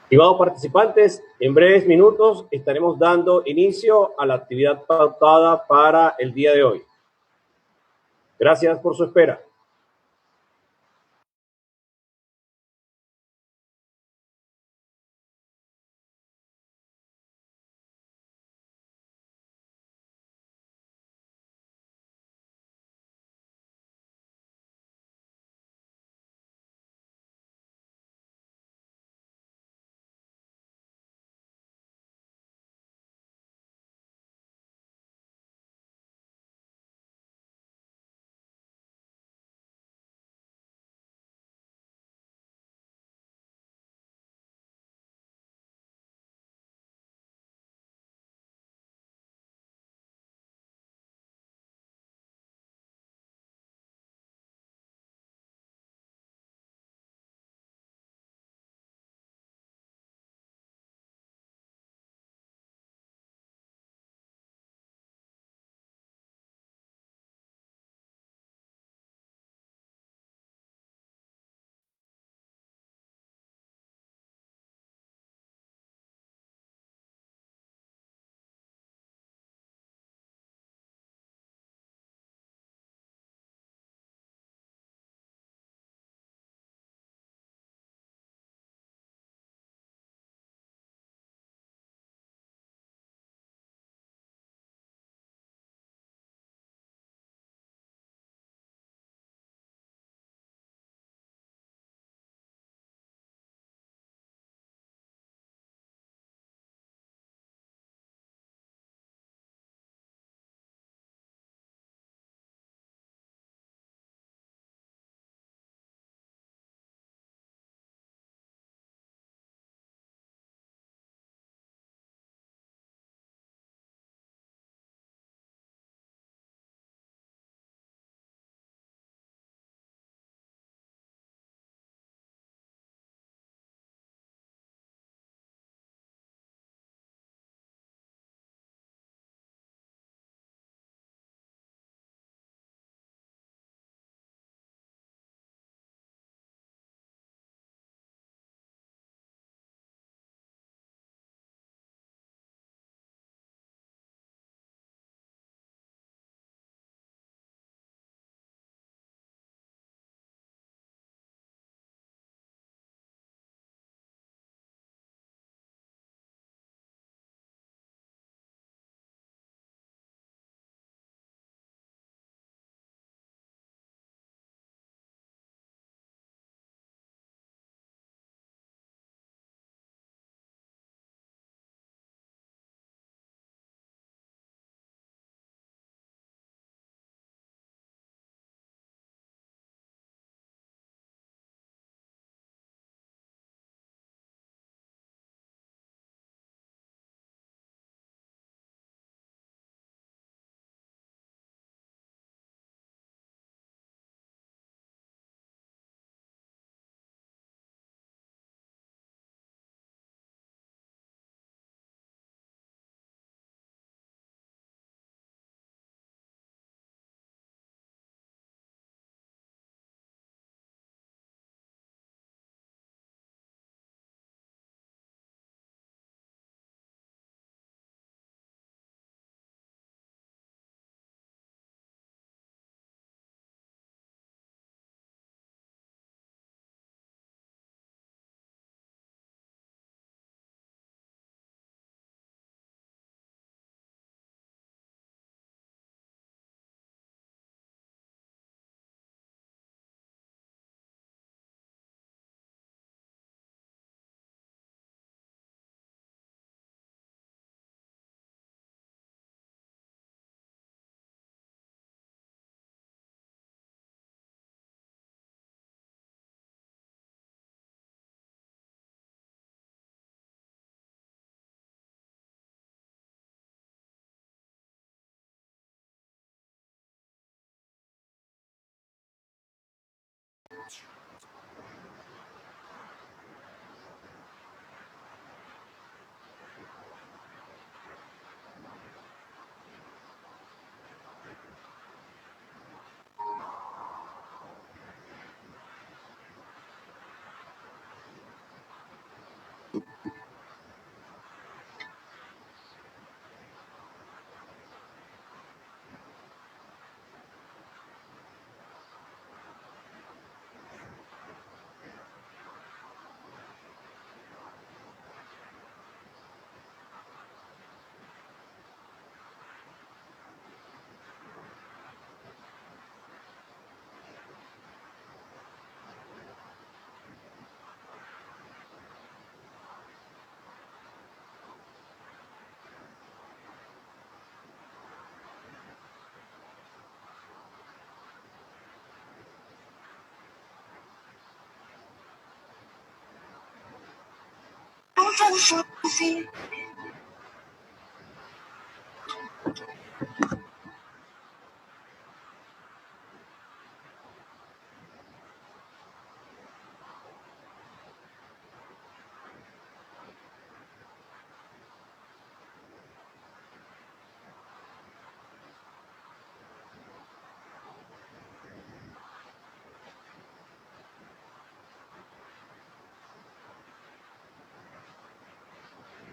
Estimados participantes, en breves minutos estaremos dando inicio a la actividad pautada para el día de hoy. Gracias por su espera.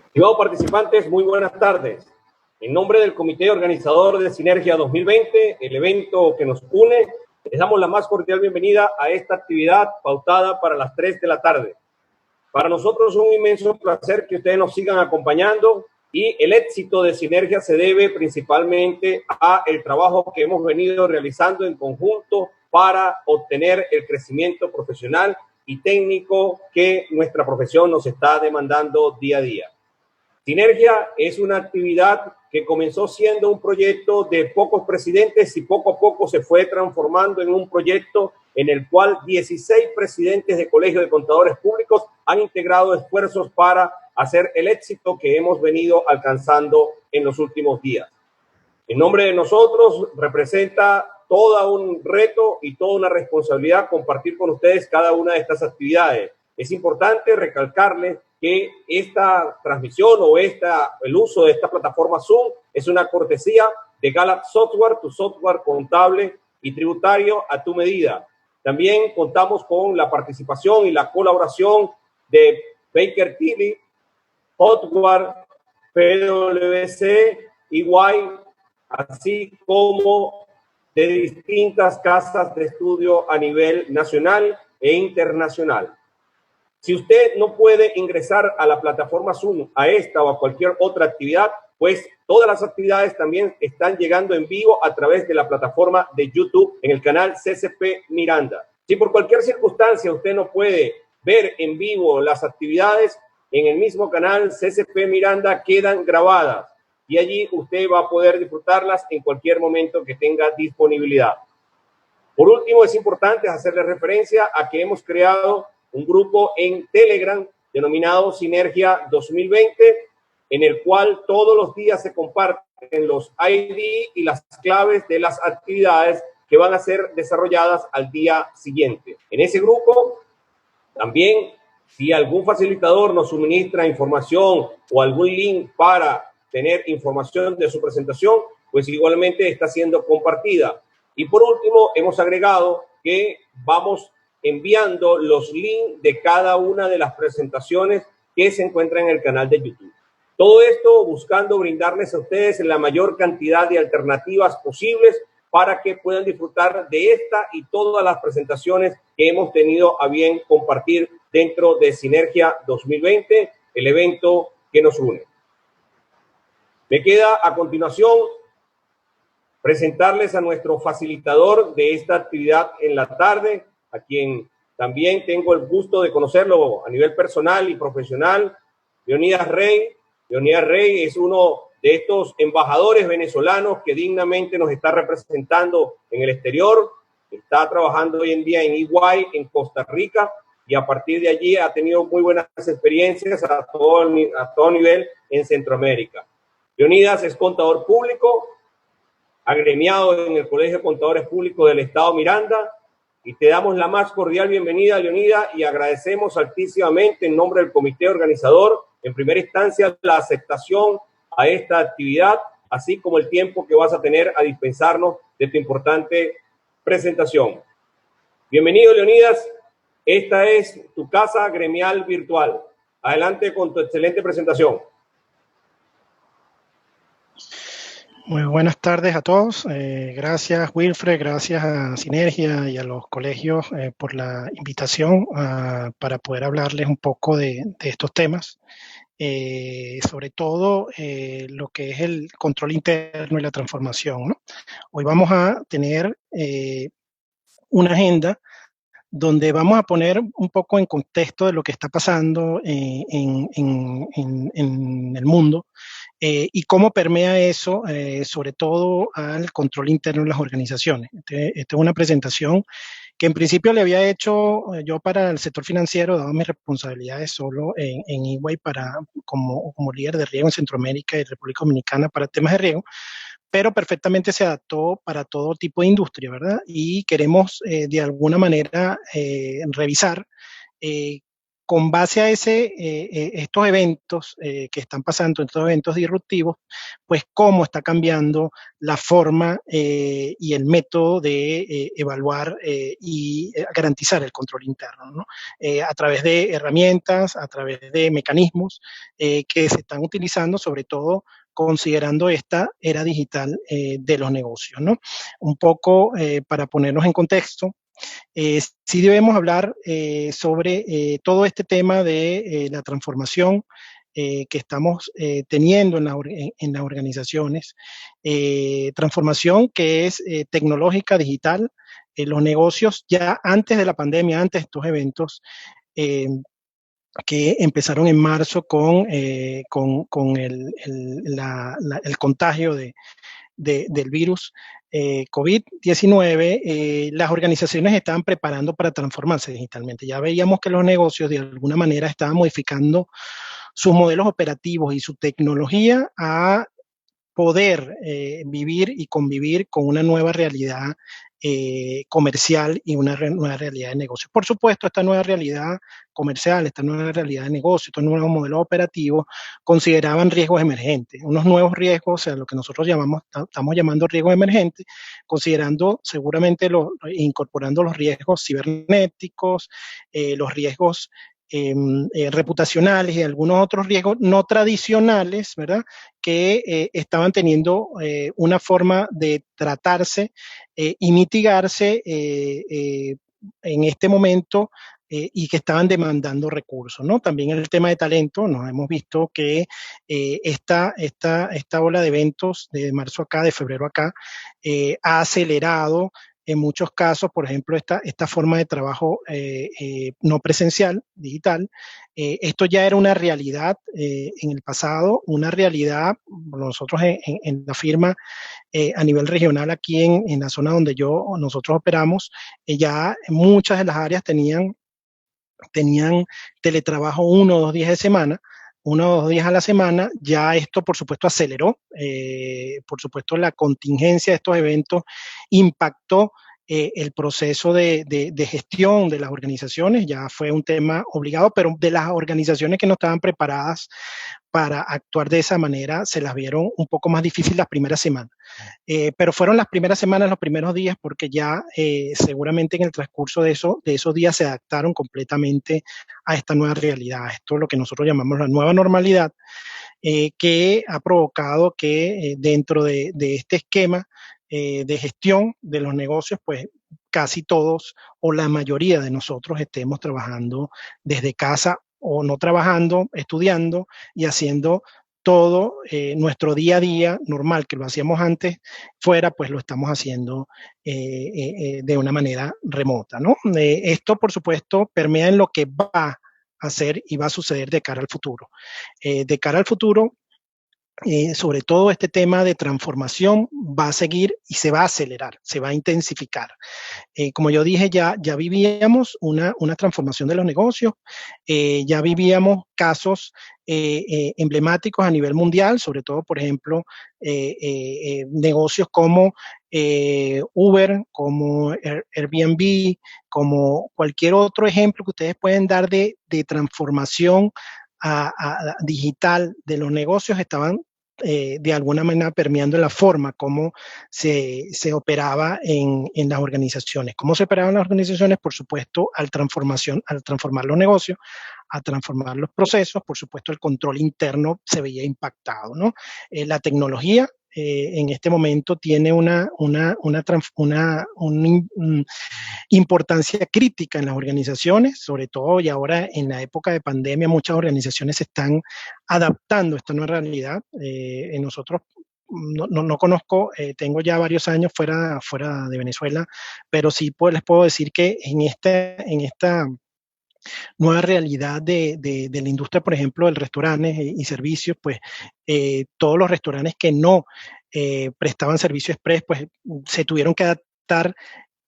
Estimados participantes, muy buenas tardes. En nombre del Comité Organizador de Sinergia 2020, el evento que nos une, les damos la más cordial bienvenida a esta actividad pautada para las 3 de la tarde. Para nosotros es un inmenso placer que ustedes nos sigan acompañando y el éxito de Sinergia se debe principalmente a el trabajo que hemos venido realizando en conjunto para obtener el crecimiento profesional y técnico que nuestra profesión nos está demandando día a día. Sinergia es una actividad que comenzó siendo un proyecto de pocos presidentes y poco a poco se fue transformando en un proyecto en el cual 16 presidentes de colegios de contadores públicos han integrado esfuerzos para hacer el éxito que hemos venido alcanzando en los últimos días. En nombre de nosotros representa todo un reto y toda una responsabilidad compartir con ustedes cada una de estas actividades. Es importante recalcarles que esta transmisión o el uso de esta plataforma Zoom es una cortesía de Gallup Software, tu software contable y tributario a tu medida. También contamos con la participación y la colaboración de Baker Tilly, Hotwire, PwC, EY, así como de distintas casas de estudio a nivel nacional e internacional. Si usted no puede ingresar a la plataforma Zoom, a esta o a cualquier otra actividad, pues todas las actividades también están llegando en vivo a través de la plataforma de YouTube en el canal CCP Miranda. Si por cualquier circunstancia usted no puede ver en vivo las actividades, en el mismo canal CCP Miranda quedan grabadas y allí usted va a poder disfrutarlas en cualquier momento que tenga disponibilidad. Por último, es importante hacerle referencia a que hemos creado un grupo en Telegram denominado Sinergia 2020, en el cual todos los días se comparten los ID y las claves de las actividades que van a ser desarrolladas al día siguiente. En ese grupo también, si algún facilitador nos suministra información o algún link para tener información de su presentación, pues igualmente está siendo compartida. Y por último, hemos agregado que vamos enviando los links de cada una de las presentaciones que se encuentran en el canal de YouTube. Todo esto buscando brindarles a ustedes la mayor cantidad de alternativas posibles para que puedan disfrutar de esta y todas las presentaciones que hemos tenido a bien compartir dentro de Sinergia 2020, el evento que nos une. Me queda a continuación presentarles a nuestro facilitador de esta actividad en la tarde, a quien también tengo el gusto de conocerlo a nivel personal y profesional, Leonidas Rey. Leonidas Rey es uno de estos embajadores venezolanos que dignamente nos está representando en el exterior. Está trabajando hoy en día en EY, en Costa Rica, y a partir de allí ha tenido muy buenas experiencias a todo nivel en Centroamérica. Leonidas es contador público, agremiado en el Colegio de Contadores Públicos del Estado Miranda, y te damos la más cordial bienvenida, Leonidas, y agradecemos altísimamente en nombre del comité organizador, en primera instancia, la aceptación a esta actividad, así como el tiempo que vas a tener a dispensarnos de tu importante presentación. Bienvenido, Leonidas. Esta es tu casa gremial virtual. Adelante con tu excelente presentación. Muy buenas tardes a todos. Gracias, Wilfred, gracias a Sinergia y a los colegios por la invitación para poder hablarles un poco de estos temas. Sobre todo lo que es el control interno y la transformación, ¿no? Hoy vamos a tener una agenda donde vamos a poner un poco en contexto de lo que está pasando en el mundo y cómo permea eso, sobre todo al control interno de las organizaciones. Esta es una presentación que en principio le había hecho yo para el sector financiero, dado mis responsabilidades solo en EY como líder de riego en Centroamérica y República Dominicana para temas de riego, pero perfectamente se adaptó para todo tipo de industria, ¿verdad? Y queremos de alguna manera revisar eh, con base a estos eventos que están pasando, estos eventos disruptivos, pues cómo está cambiando la forma y el método de evaluar y garantizar el control interno, ¿no? A través de herramientas, a través de mecanismos que se están utilizando, sobre todo considerando esta era digital de los negocios, ¿no? Un poco para ponernos en contexto, sí debemos hablar sobre todo este tema de la transformación que estamos teniendo en las organizaciones, transformación que es tecnológica, digital. Los negocios ya antes de la pandemia, antes de estos eventos, eh, que empezaron en marzo con el contagio del virus COVID-19, las organizaciones estaban preparando para transformarse digitalmente. Ya veíamos que los negocios de alguna manera estaban modificando sus modelos operativos y su tecnología a poder vivir y convivir con una nueva realidad comercial y una nueva realidad de negocio. Por supuesto, esta nueva realidad comercial, esta nueva realidad de negocio, estos nuevos modelos operativos consideraban riesgos emergentes, unos nuevos riesgos, o sea, lo que nosotros estamos llamando riesgos emergentes, considerando seguramente incorporando los riesgos cibernéticos, los riesgos reputacionales y algunos otros riesgos no tradicionales, ¿verdad? Que estaban teniendo una forma de tratarse y mitigarse en este momento y que estaban demandando recursos, ¿no? También el tema de talento, nos hemos visto que esta ola de eventos de marzo acá, de febrero acá, ha acelerado en muchos casos, por ejemplo, esta forma de trabajo no presencial, digital. Esto ya era una realidad en el pasado, una realidad, nosotros en la firma a nivel regional aquí en la zona donde nosotros operamos, ya muchas de las áreas tenían teletrabajo 1 o 2 días de semana, 1 o 2 días a la semana. Ya esto, por supuesto, aceleró. Por supuesto, la contingencia de estos eventos impactó el proceso de gestión de las organizaciones. Ya fue un tema obligado, pero de las organizaciones que no estaban preparadas para actuar de esa manera, se las vieron un poco más difícil las primeras semanas. Pero fueron las primeras semanas, los primeros días, porque ya seguramente en el transcurso de esos días se adaptaron completamente a esta nueva realidad. Esto es lo que nosotros llamamos la nueva normalidad, que ha provocado que dentro de este esquema de gestión de los negocios, pues casi todos o la mayoría de nosotros estemos trabajando desde casa o no trabajando, estudiando y haciendo todo nuestro día a día normal, que lo hacíamos antes fuera, pues lo estamos haciendo de una manera remota, ¿no? Esto, por supuesto, permea en lo que va a hacer y va a suceder de cara al futuro. De cara al futuro, sobre todo este tema de transformación va a seguir y se va a acelerar, se va a intensificar. Como yo dije, ya vivíamos una transformación de los negocios, ya vivíamos casos emblemáticos a nivel mundial, sobre todo, por ejemplo, negocios como Uber, como Airbnb, como cualquier otro ejemplo que ustedes pueden dar de transformación digital de los negocios estaban de alguna manera permeando la forma como se operaba en las organizaciones. ¿Cómo se operaban las organizaciones? Por supuesto, al transformar los negocios, a transformar los procesos, por supuesto, el control interno se veía impactado, ¿no? La tecnología en este momento tiene una importancia crítica en las organizaciones, sobre todo y ahora en la época de pandemia muchas organizaciones se están adaptando a esta nueva realidad. Nosotros no conozco, tengo ya varios años fuera de Venezuela, pero sí les puedo decir que en esta nueva realidad de la industria, por ejemplo, del restaurantes y servicios, pues todos los restaurantes que no prestaban servicio express, pues se tuvieron que adaptar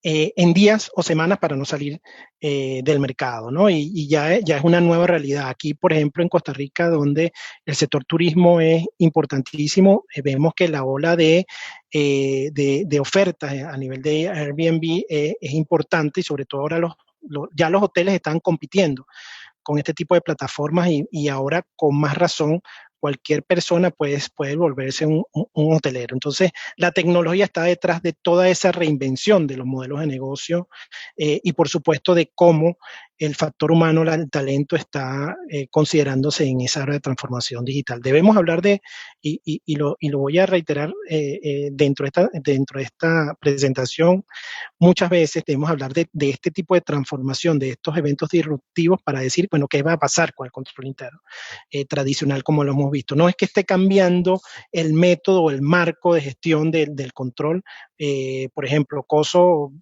en días o semanas para no salir del mercado, ¿no? Y ya es una nueva realidad. Aquí, por ejemplo, en Costa Rica, donde el sector turismo es importantísimo, vemos que la ola de ofertas a nivel de Airbnb es importante y sobre todo ahora ya los hoteles están compitiendo con este tipo de plataformas y ahora con más razón cualquier persona puede volverse un hotelero. Entonces, la tecnología está detrás de toda esa reinvención de los modelos de negocio y por supuesto de cómo el factor humano, el talento está considerándose en esa área de transformación digital. Debemos hablar y lo voy a reiterar dentro de esta presentación, muchas veces debemos hablar de este tipo de transformación, de estos eventos disruptivos para decir, bueno, ¿qué va a pasar con el control interno tradicional como lo hemos visto? No es que esté cambiando el método o el marco de gestión del control, por ejemplo, COSO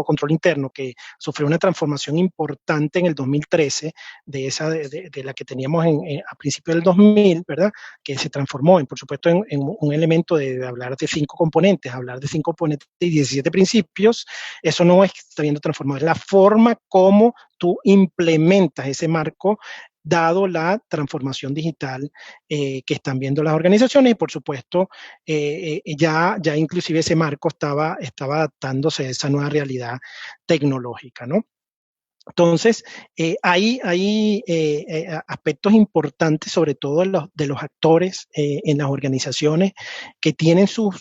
control interno, que sufrió una transformación importante en el 2013, de la que teníamos a principios del 2000, ¿verdad? Que se transformó, por supuesto, en un elemento de hablar de 5 componentes, hablar de 5 componentes y 17 principios. Eso no es que está viendo transformado, es la forma como tú implementas ese marco dado la transformación digital que están viendo las organizaciones y por supuesto ya inclusive ese marco estaba adaptándose a esa nueva realidad tecnológica, ¿no? Entonces, hay aspectos importantes, sobre todo de los actores en las organizaciones que tienen su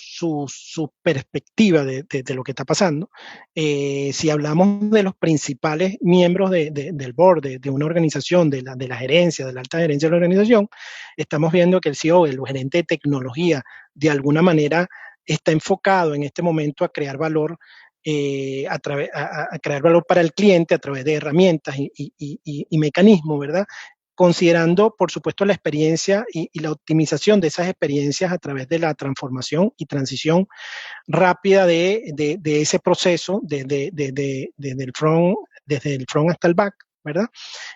perspectiva de lo que está pasando. Si hablamos de los principales miembros del board, de una organización, de la gerencia, de la alta gerencia de la organización, estamos viendo que el CEO, el gerente de tecnología, de alguna manera está enfocado en este momento a crear valor a crear valor para el cliente a través de herramientas y mecanismos, ¿verdad? Considerando, por supuesto, la experiencia y la optimización de esas experiencias a través de la transformación y transición rápida de ese proceso desde el front hasta el back, ¿verdad?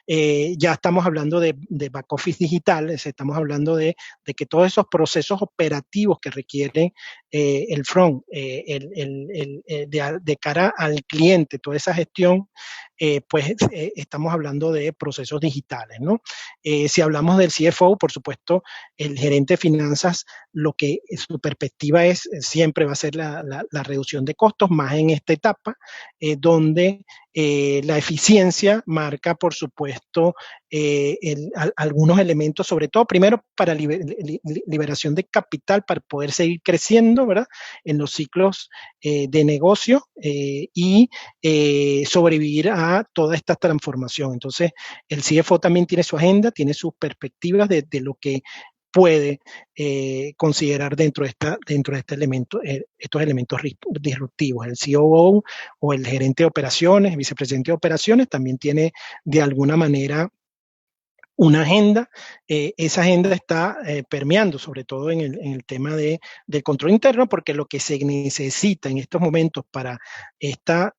Ya estamos hablando de back office digital, estamos hablando que todos esos procesos operativos que requieren el front, de cara al cliente, toda esa gestión, pues estamos hablando de procesos digitales, ¿no? Si hablamos del CFO, por supuesto, el gerente de finanzas, lo que su perspectiva es, siempre va a ser la reducción de costos, más en esta etapa, donde la eficiencia marca, por supuesto, algunos elementos, sobre todo, primero, para liberación de capital, para poder seguir creciendo, ¿verdad? En los ciclos de negocio y sobrevivir a toda esta transformación. Entonces, el CFO también tiene su agenda, tiene sus perspectivas de lo que puede considerar dentro de este elemento, estos elementos disruptivos. El COO o el gerente de operaciones, el vicepresidente de operaciones, también tiene de alguna manera una agenda. Esa agenda está permeando sobre todo en el tema del control interno, porque lo que se necesita en estos momentos para esta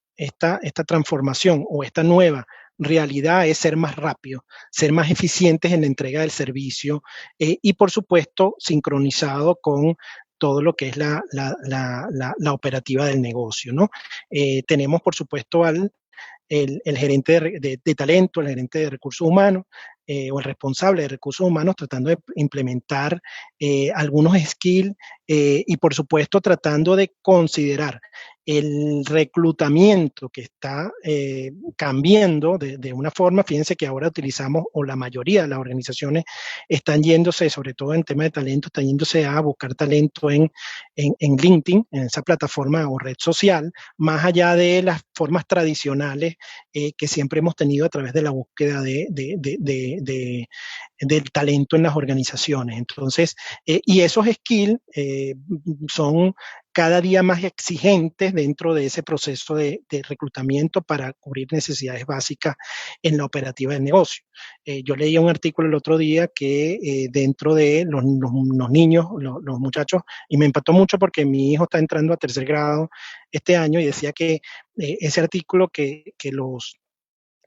transformación o esta nueva realidad es ser más rápido, ser más eficientes en la entrega del servicio y por supuesto sincronizado con todo lo que es la operativa del negocio, ¿no? Tenemos por supuesto el gerente de talento, el gerente de recursos humanos o el responsable de recursos humanos tratando de implementar algunos skills y por supuesto tratando de considerar el reclutamiento que está cambiando de una forma. Fíjense que ahora utilizamos, o la mayoría de las organizaciones están yéndose, sobre todo en tema de talento, están yéndose a buscar talento en LinkedIn, en esa plataforma o red social, más allá de las formas tradicionales que siempre hemos tenido a través de la búsqueda del talento en las organizaciones. Entonces, y esos skills son cada día más exigentes dentro de ese proceso de reclutamiento para cubrir necesidades básicas en la operativa del negocio. Yo leía un artículo el otro día que dentro de los niños, los muchachos, y me impactó mucho porque mi hijo está entrando a 3er grado este año y decía que ese artículo que los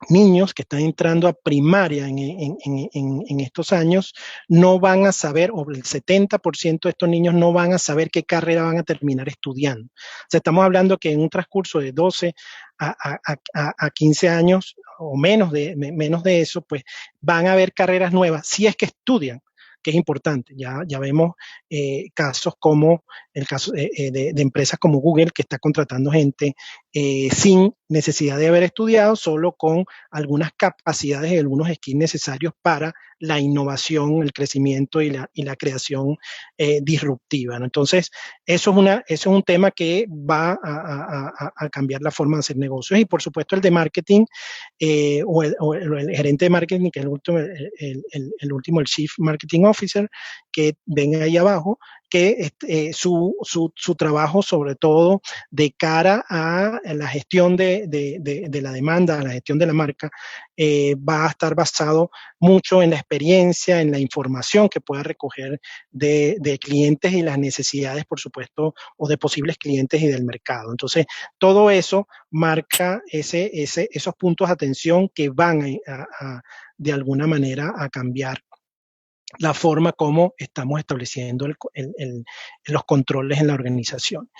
niños que están entrando a primaria en estos años no van a saber, o el 70% de estos niños no van a saber qué carrera van a terminar estudiando. O sea, estamos hablando que en un transcurso de 12 a 15 años o menos de eso, pues van a haber carreras nuevas si es que estudian, que es importante. Ya vemos casos como el caso de empresas como Google, que está contratando gente sin necesidad de haber estudiado, solo con algunas capacidades y algunos skills necesarios para la innovación, el crecimiento y la creación disruptiva, ¿no? Entonces, eso es un tema que va a cambiar la forma de hacer negocios. Y por supuesto el de marketing o el gerente de marketing, que es el último, el Chief Marketing Officer, que ven ahí abajo, que su trabajo sobre todo de cara a la gestión de la demanda, a la gestión de la marca, va a estar basado mucho en la experiencia, en la información que pueda recoger de clientes y las necesidades, por supuesto, o de posibles clientes y del mercado. Entonces, todo eso marca esos puntos de atención que van de alguna manera a cambiar la forma como estamos estableciendo los controles en la organización.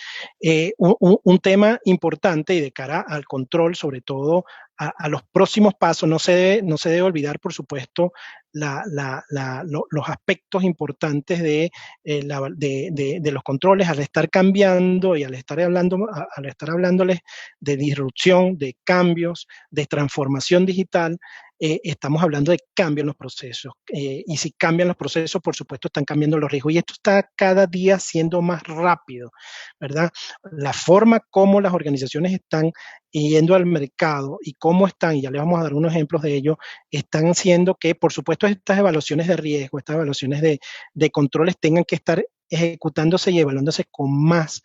Un tema importante y de cara al control, sobre todo a los próximos pasos, no se debe olvidar, por supuesto, los aspectos importantes de los controles al estar cambiando y al estar hablándoles de disrupción, de cambios, de transformación digital. Estamos hablando de cambio en los procesos. Y si cambian los procesos, por supuesto, están cambiando los riesgos. Y esto está cada día siendo más rápido, ¿verdad? La forma como las organizaciones están yendo al mercado y cómo están, y ya les vamos a dar unos ejemplos de ello, están haciendo que, por supuesto, estas evaluaciones de riesgo, estas evaluaciones de controles tengan que estar ejecutándose y evaluándose con más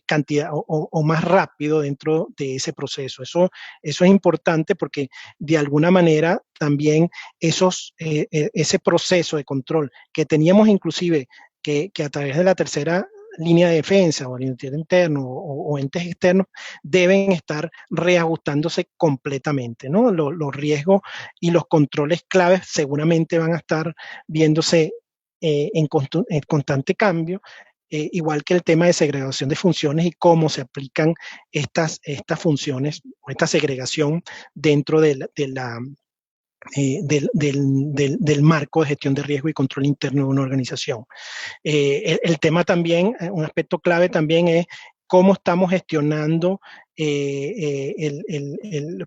cantidad o más rápido dentro de ese proceso. Eso es importante porque de alguna manera también ese proceso de control que teníamos inclusive que a través de la tercera línea de defensa o el interno o entes externos deben estar reajustándose completamente, ¿no? Los riesgos y los controles claves seguramente van a estar viéndose en constante cambio, igual que el tema de segregación de funciones y cómo se aplican estas funciones o esta segregación dentro del marco de gestión de riesgo y control interno de una organización. El tema también, un aspecto clave también es cómo estamos gestionando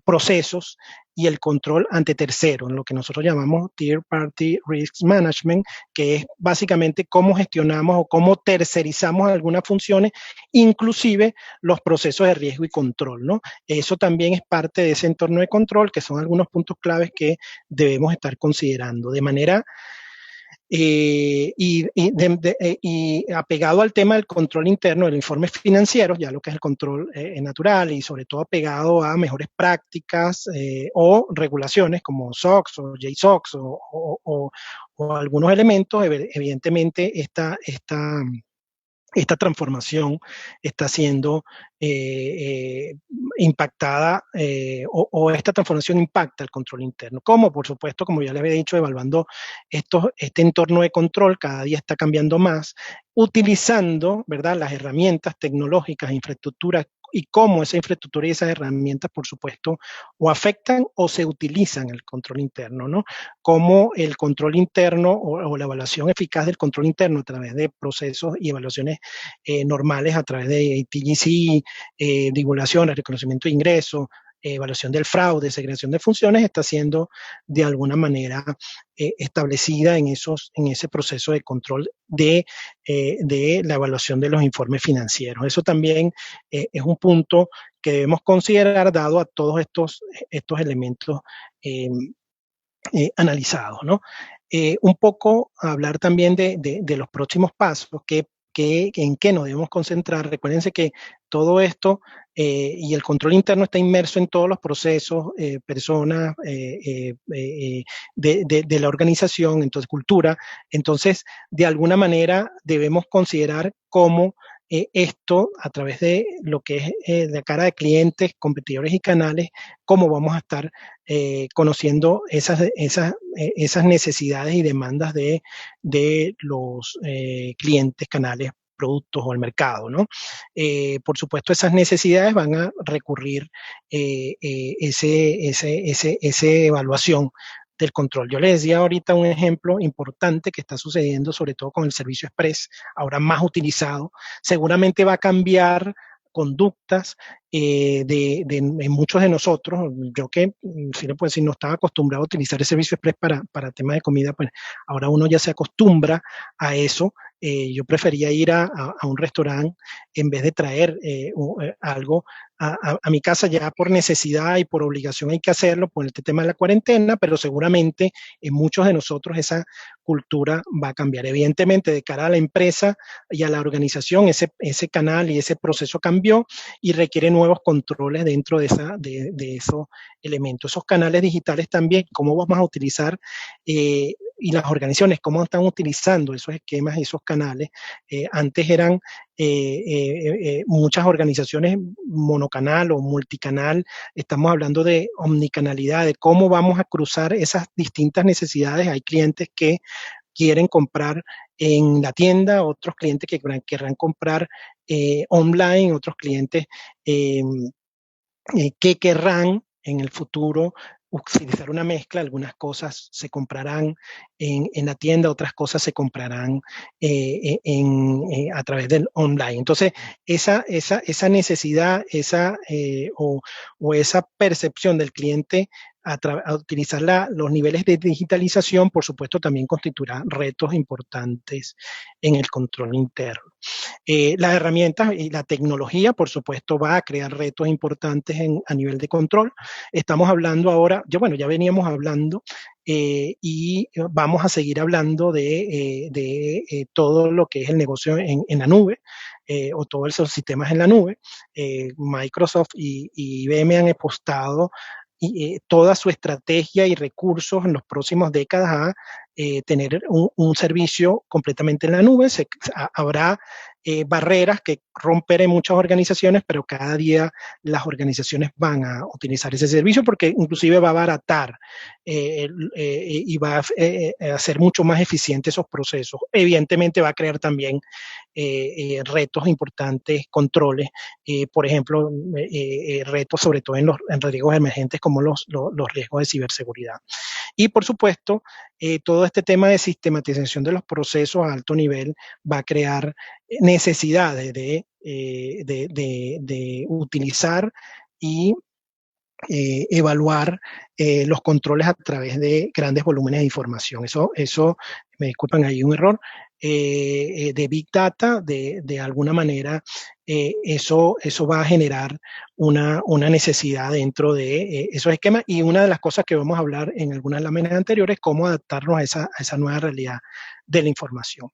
procesos y el control ante terceros, lo que nosotros llamamos Third Party Risk Management, que es básicamente cómo gestionamos o cómo tercerizamos algunas funciones, inclusive los procesos de riesgo y control, ¿no? Eso también es parte de ese entorno de control, que son algunos puntos claves que debemos estar considerando. De manera y apegado al tema del control interno, del informe financiero, ya lo que es el control natural y sobre todo apegado a mejores prácticas o regulaciones como SOX o JSOX o algunos elementos, evidentemente esta transformación está siendo impactada o esta transformación impacta el control interno. ¿Cómo? Por supuesto, como ya les había dicho, evaluando este entorno de control, cada día está cambiando más, utilizando, ¿verdad?, las herramientas tecnológicas, infraestructuras y cómo esa infraestructura y esas herramientas, por supuesto, o afectan o se utilizan el control interno, ¿no? Cómo el control interno o la evaluación eficaz del control interno a través de procesos y evaluaciones normales a través de TGC, divulgación, reconocimiento de ingresos, evaluación del fraude, segregación de funciones, está siendo de alguna manera establecida en ese proceso de control de la evaluación de los informes financieros. Eso también es un punto que debemos considerar dado a todos estos elementos analizados, ¿no? Un poco hablar también de los próximos pasos, en qué nos debemos concentrar. Recuérdense que todo esto y el control interno está inmerso en todos los procesos, personas de la organización, entonces cultura. Entonces, de alguna manera debemos considerar cómo esto a través de lo que es la cara de clientes, competidores y canales, cómo vamos a estar conociendo esas necesidades y demandas de los clientes, canales, productos o el mercado, ¿no? Por supuesto, esas necesidades van a recurrir esa evaluación del control. Yo les decía ahorita un ejemplo importante que está sucediendo, sobre todo con el servicio express, ahora más utilizado. Seguramente va a cambiar conductas de muchos de nosotros. Yo que, si le puedo decir, no estaba acostumbrado a utilizar el servicio express para temas de comida, pues ahora uno ya se acostumbra a eso. Yo prefería ir a un restaurante en vez de traer algo a mi casa ya por necesidad y por obligación hay que hacerlo por este tema de la cuarentena, pero seguramente en muchos de nosotros esa cultura va a cambiar. Evidentemente, de cara a la empresa y a la organización, ese canal y ese proceso cambió y requiere nuevos controles dentro de esos elementos. Esos canales digitales también, cómo vamos a utilizar y las organizaciones, cómo están utilizando esos esquemas, esos canales. Antes eran muchas organizaciones monocanal o multicanal, estamos hablando de omnicanalidad, de cómo vamos a cruzar esas distintas necesidades. Hay clientes que quieren comprar en la tienda, otros clientes que querrán comprar online, otros clientes que querrán en el futuro utilizar una mezcla, algunas cosas se comprarán en la tienda, otras cosas se comprarán a través del online. Entonces, esa necesidad o esa percepción del cliente a utilizar los niveles de digitalización, por supuesto, también constituirá retos importantes en el control interno. Las herramientas y la tecnología, por supuesto, va a crear retos importantes a nivel de control. Estamos hablando ahora, ya veníamos hablando y vamos a seguir hablando de todo lo que es el negocio en la nube. O todos esos sistemas en la nube. Microsoft y IBM han apostado toda su estrategia y recursos en las próximas décadas a tener un servicio completamente en la nube. Habrá barreras que romper en muchas organizaciones, pero cada día las organizaciones van a utilizar ese servicio porque inclusive va a abaratar y va a hacer mucho más eficientes esos procesos. Evidentemente va a crear también retos importantes, controles, por ejemplo, retos sobre todo en riesgos emergentes como los riesgos de ciberseguridad. Y por supuesto, todo este tema de sistematización de los procesos a alto nivel va a crear necesidades de utilizar y evaluar los controles a través de grandes volúmenes de información. Eso me disculpan, hay un error, de Big Data, de alguna manera, eso va a generar una necesidad dentro de esos esquemas y una de las cosas que vamos a hablar en algunas láminas anteriores es cómo adaptarnos a esa nueva realidad de la información.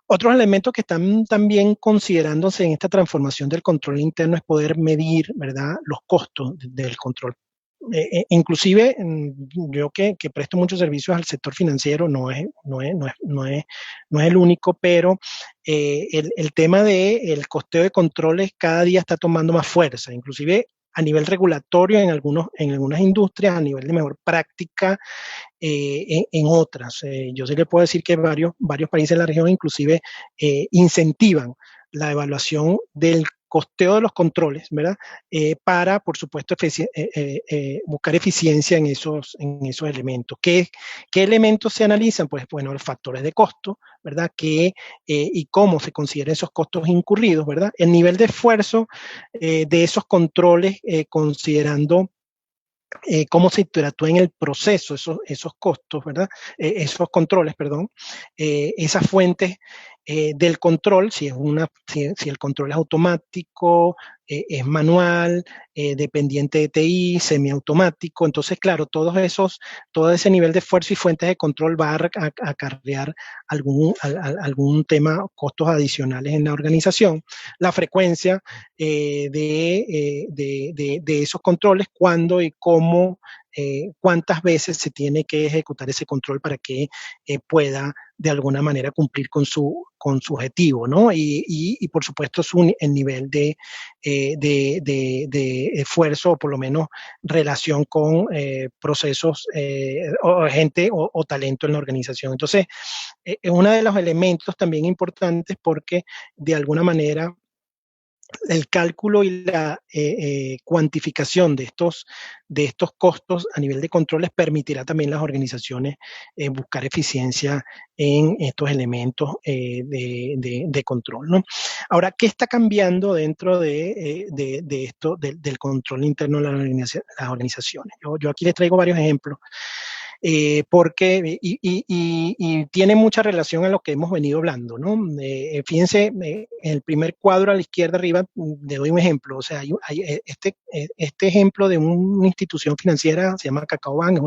Otros elementos que están también considerándose en esta transformación del control interno es poder medir, ¿verdad?, los costos del control. Inclusive yo que presto muchos servicios al sector financiero, no es el único, pero el tema del costeo de controles cada día está tomando más fuerza, inclusive a nivel regulatorio en algunas industrias, a nivel de mejor práctica en otras. Yo sí le puedo decir que varios países de la región inclusive incentivan la evaluación del costeo de los controles, ¿verdad? Para, por supuesto, buscar eficiencia en esos elementos. ¿Qué elementos se analizan? Pues, bueno, los factores de costo, ¿verdad? Y cómo se consideran esos costos incurridos, ¿verdad? El nivel de esfuerzo de esos controles, considerando cómo se interactúa en el proceso, esos costos, ¿verdad? Esos controles, perdón, esas fuentes del control, si el control es automático, es manual, dependiente de TI, semiautomático. Entonces, claro, todo ese nivel de esfuerzo y fuentes de control va a acarrear algún tema, costos adicionales en la organización. La frecuencia de esos controles, cuándo y cómo cuántas veces se tiene que ejecutar ese control para que pueda de alguna manera cumplir con su objetivo, ¿no? Y por supuesto el nivel de esfuerzo o por lo menos relación con procesos o gente o talento en la organización. Entonces, es uno de los elementos también importantes porque de alguna manera el cálculo y la cuantificación de estos costos a nivel de controles permitirá también a las organizaciones buscar eficiencia en estos elementos de control, ¿no? Ahora, ¿qué está cambiando dentro de esto, del control interno de las organizaciones? Yo aquí les traigo varios ejemplos. Porque y tiene mucha relación a lo que hemos venido hablando, ¿no? Fíjense, en el primer cuadro a la izquierda arriba, le doy un ejemplo, o sea, hay este ejemplo de una institución financiera, se llama KakaoBank,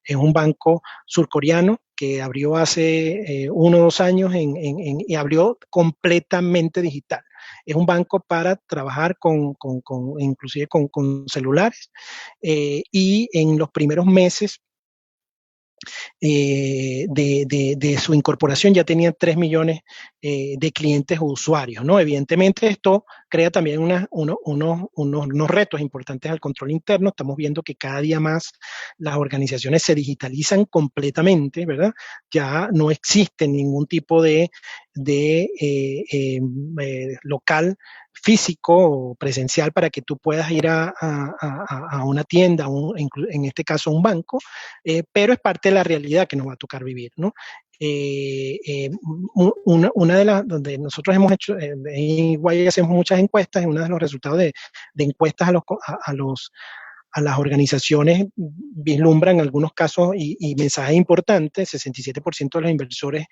es un banco surcoreano que abrió hace 1 o 2 años y abrió completamente digital. Es un banco para trabajar inclusive con celulares y en los primeros meses de su incorporación ya tenían 3 millones de clientes o usuarios, ¿no? Evidentemente esto crea también unos retos importantes al control interno. Estamos viendo que cada día más las organizaciones se digitalizan completamente, ¿verdad? Ya no existe ningún tipo de local físico o presencial para que tú puedas ir a una tienda, en este caso a un banco, pero es parte de la realidad que nos va a tocar vivir, ¿no? Una de las, donde nosotros hemos hecho, en Iguay hacemos muchas encuestas, y uno de los resultados de encuestas a las organizaciones vislumbran en algunos casos y mensajes importantes. 67% de los inversores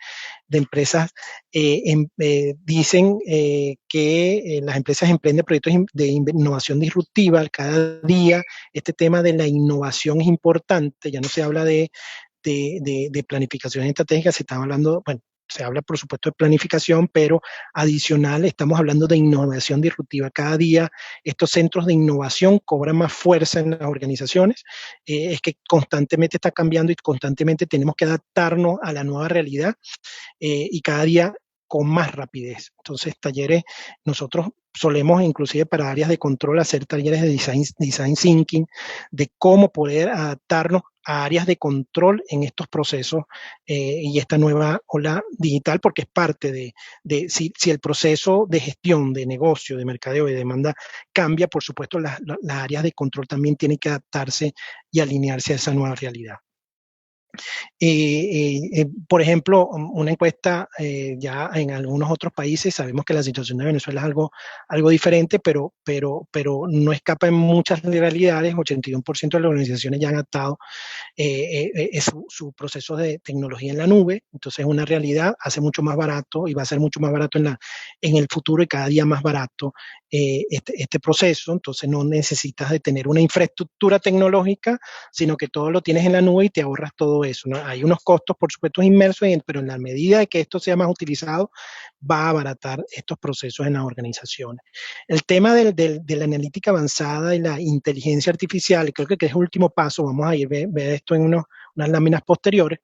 de empresas dicen que las empresas emprenden proyectos de innovación disruptiva cada día. Este tema de la innovación es importante, ya no se habla de planificación estratégica, se está hablando, bueno, se habla por supuesto de planificación, pero adicional estamos hablando de innovación disruptiva. Cada día estos centros de innovación cobran más fuerza en las organizaciones. Es que constantemente está cambiando y constantemente tenemos que adaptarnos a la nueva realidad y cada día con más rapidez. Entonces, talleres, nosotros solemos inclusive para áreas de control hacer talleres de design thinking, de cómo poder adaptarnos a áreas de control en estos procesos y esta nueva ola digital, porque es parte si el proceso de gestión, de negocio, de mercadeo y de demanda cambia, por supuesto las áreas de control también tienen que adaptarse y alinearse a esa nueva realidad. Por ejemplo, una encuesta ya en algunos otros países, sabemos que la situación de Venezuela es algo diferente, pero no escapa en muchas realidades. 81% de las organizaciones ya han adaptado su proceso de tecnología en la nube. Entonces es una realidad, hace mucho más barato y va a ser mucho más barato en el futuro y cada día más barato este proceso. Entonces no necesitas de tener una infraestructura tecnológica, sino que todo lo tienes en la nube y te ahorras todo eso, ¿no? Hay unos costos, por supuesto, inmersos, pero en la medida de que esto sea más utilizado, va a abaratar estos procesos en las organizaciones. El tema de la analítica avanzada y la inteligencia artificial, creo que es el último paso, vamos a ver esto en unas láminas posteriores,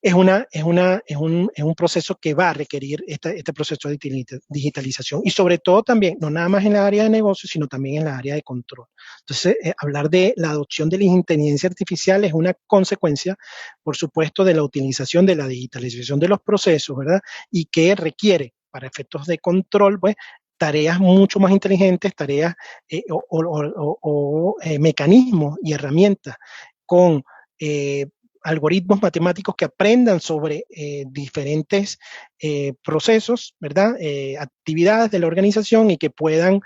es un proceso que va a requerir este proceso de digitalización y sobre todo también, no nada más en la área de negocio, sino también en la área de control. Entonces, hablar de la adopción de la inteligencia artificial es una consecuencia, por supuesto, de la utilización de la digitalización de los procesos, ¿verdad? Y que requiere, para efectos de control, pues, tareas mucho más inteligentes, tareas mecanismos y herramientas con algoritmos matemáticos que aprendan sobre diferentes procesos, ¿verdad? Actividades de la organización y que puedan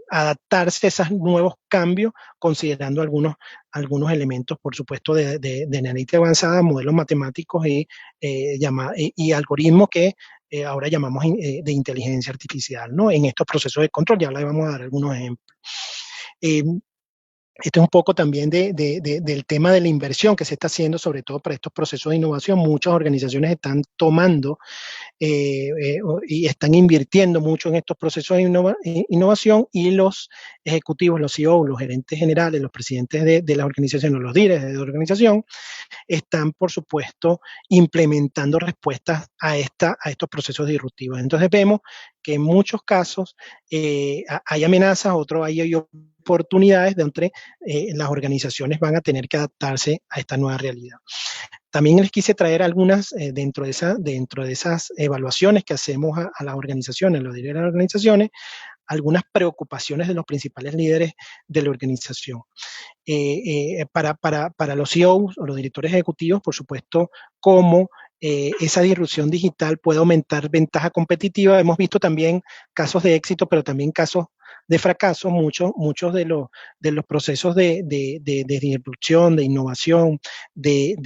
adaptarse a esos nuevos cambios, considerando algunos elementos, por supuesto, de analítica avanzada, modelos matemáticos y algoritmos que ahora llamamos de inteligencia artificial, ¿no? En estos procesos de control, ya le vamos a dar algunos ejemplos. Esto es un poco también del tema de la inversión que se está haciendo, sobre todo para estos procesos de innovación. Muchas organizaciones están tomando y están invirtiendo mucho en estos procesos de innovación, y los ejecutivos, los CEO, los gerentes generales, los presidentes de las organizaciones, los líderes de la organización, están, por supuesto, implementando respuestas a estos procesos disruptivos. Entonces vemos que en muchos casos hay amenazas, otros hay oportunidades donde las organizaciones van a tener que adaptarse a esta nueva realidad. También les quise traer algunas dentro de esas evaluaciones que hacemos a las organizaciones, a los líderes de las organizaciones, algunas preocupaciones de los principales líderes de la organización. Para los CEOs o los directores ejecutivos, por supuesto, cómo esa disrupción digital puede aumentar ventaja competitiva. Hemos visto también casos de éxito, pero también casos de fracaso. Muchos de los procesos de disrupción, de innovación, de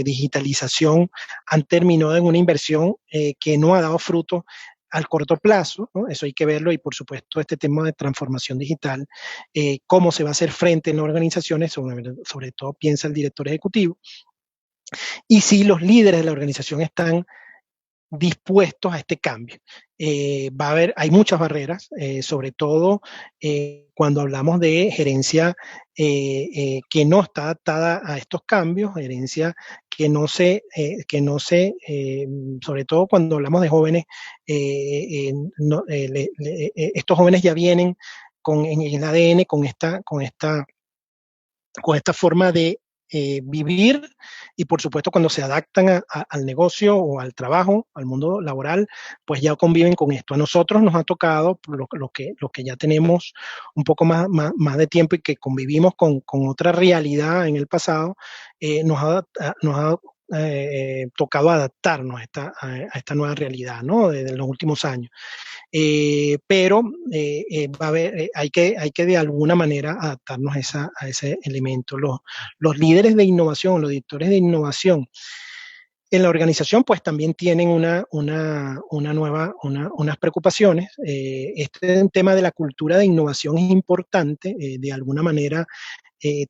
digitalización han terminado en una inversión que no ha dado fruto al corto plazo, ¿no? Eso hay que verlo, y por supuesto este tema de transformación digital, cómo se va a hacer frente en las organizaciones, sobre todo piensa el director ejecutivo, y si los líderes de la organización están dispuestos a este cambio. Hay muchas barreras, sobre todo cuando hablamos de gerencia que no está adaptada a estos cambios, gerencia sobre todo cuando hablamos de jóvenes, estos jóvenes ya vienen en el ADN con esta forma de vivir, y por supuesto cuando se adaptan al negocio o al trabajo, al mundo laboral, pues ya conviven con esto. A nosotros nos ha tocado, lo que ya tenemos un poco más de tiempo y que convivimos con otra realidad en el pasado, nos ha tocado adaptarnos a esta nueva realidad, ¿no? Desde los últimos años. Pero va a haber, hay que de alguna manera adaptarnos a ese elemento. Los líderes de innovación, los directores de innovación en la organización, pues también tienen unas preocupaciones. Este tema de la cultura de innovación es importante. De alguna manera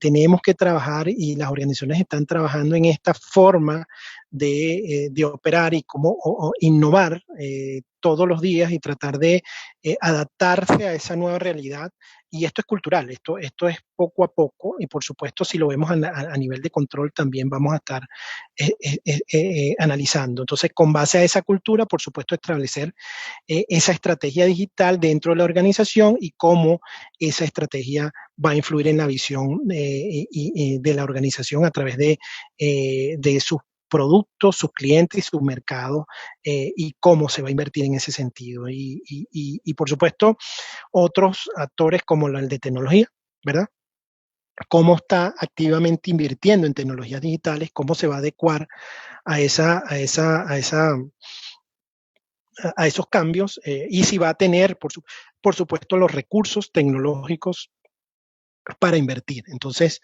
tenemos que trabajar, y las organizaciones están trabajando en esta forma de operar y cómo innovar todos los días y tratar de adaptarse a esa nueva realidad. Y esto es cultural, esto es poco a poco, y por supuesto si lo vemos a nivel de control también vamos a estar analizando. Entonces, con base a esa cultura, por supuesto, establecer esa estrategia digital dentro de la organización y cómo esa estrategia va a influir en la visión de la organización a través de sus productos, sus clientes y su mercado, y cómo se va a invertir en ese sentido. Y por supuesto, otros actores como el de tecnología, ¿verdad? Cómo está activamente invirtiendo en tecnologías digitales, cómo se va a adecuar a esos cambios, y si va a tener, por supuesto, los recursos tecnológicos para invertir. Entonces,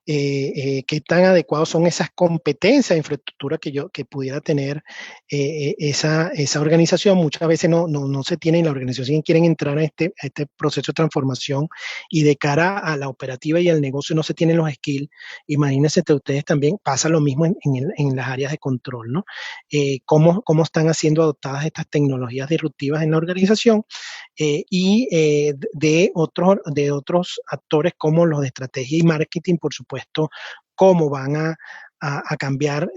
qué tan adecuados son esas competencias de infraestructura que pudiera tener esa organización. Muchas veces no se tiene, en la organización quieren entrar a este proceso de transformación, y de cara a la operativa y al negocio no se tienen los skills. Imagínense que ustedes también pasa lo mismo en las áreas de control, ¿no? Cómo están siendo adoptadas estas tecnologías disruptivas en la organización, de otros actores como los de estrategia y marketing, por supuesto, cómo van a cambiar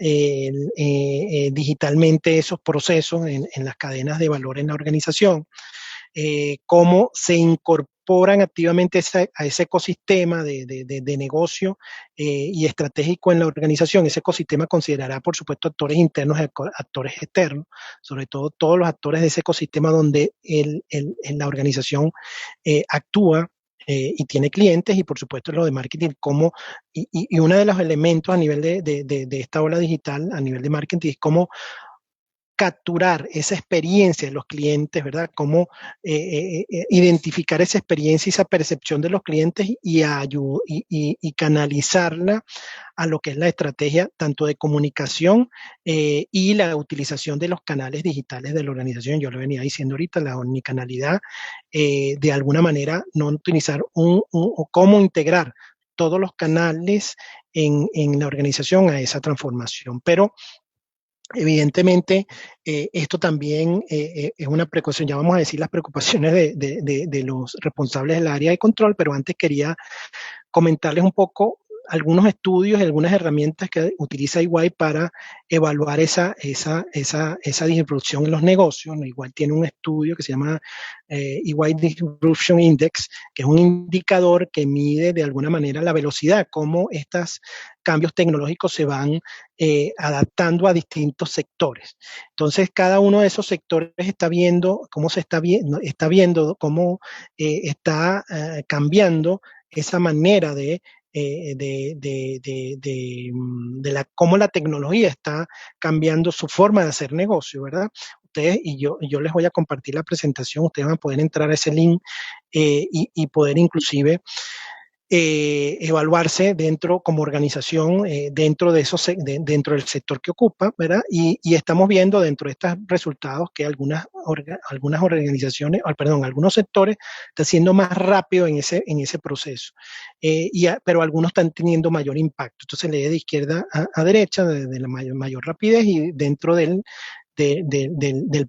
digitalmente esos procesos en las cadenas de valor en la organización, cómo se incorporan activamente a ese ecosistema de negocio y estratégico en la organización. Ese ecosistema considerará, por supuesto, actores internos y actores externos, sobre todo todos los actores de ese ecosistema donde la organización actúa y tiene clientes, y por supuesto lo de marketing, y uno de los elementos a nivel de esta ola digital, a nivel de marketing, es cómo capturar esa experiencia de los clientes, ¿verdad? Cómo identificar esa experiencia y esa percepción de los clientes y canalizarla a lo que es la estrategia tanto de comunicación y la utilización de los canales digitales de la organización. Yo lo venía diciendo ahorita, la omnicanalidad, de alguna manera no utilizar o cómo integrar todos los canales en la organización a esa transformación. Pero evidentemente, esto también es una precaución, ya vamos a decir las preocupaciones de los responsables del área de control, pero antes quería comentarles un poco algunos estudios y algunas herramientas que utiliza EY para evaluar esa disrupción en los negocios. Igual tiene un estudio que se llama EY Disruption Index, que es un indicador que mide de alguna manera la velocidad, cómo estos cambios tecnológicos se van adaptando a distintos sectores. Entonces, cada uno de esos sectores está viendo cómo se está viendo cómo está cambiando esa manera cómo la tecnología está cambiando su forma de hacer negocio, ¿verdad? Ustedes y yo les voy a compartir la presentación, ustedes van a poder entrar a ese link y poder inclusive evaluarse dentro como organización, dentro dentro del sector que ocupa, ¿verdad? Y estamos viendo dentro de estos resultados que algunas organizaciones, perdón, algunos sectores están siendo más rápido en ese proceso, pero algunos están teniendo mayor impacto. Entonces, lee de izquierda a derecha, de la mayor rapidez, y dentro del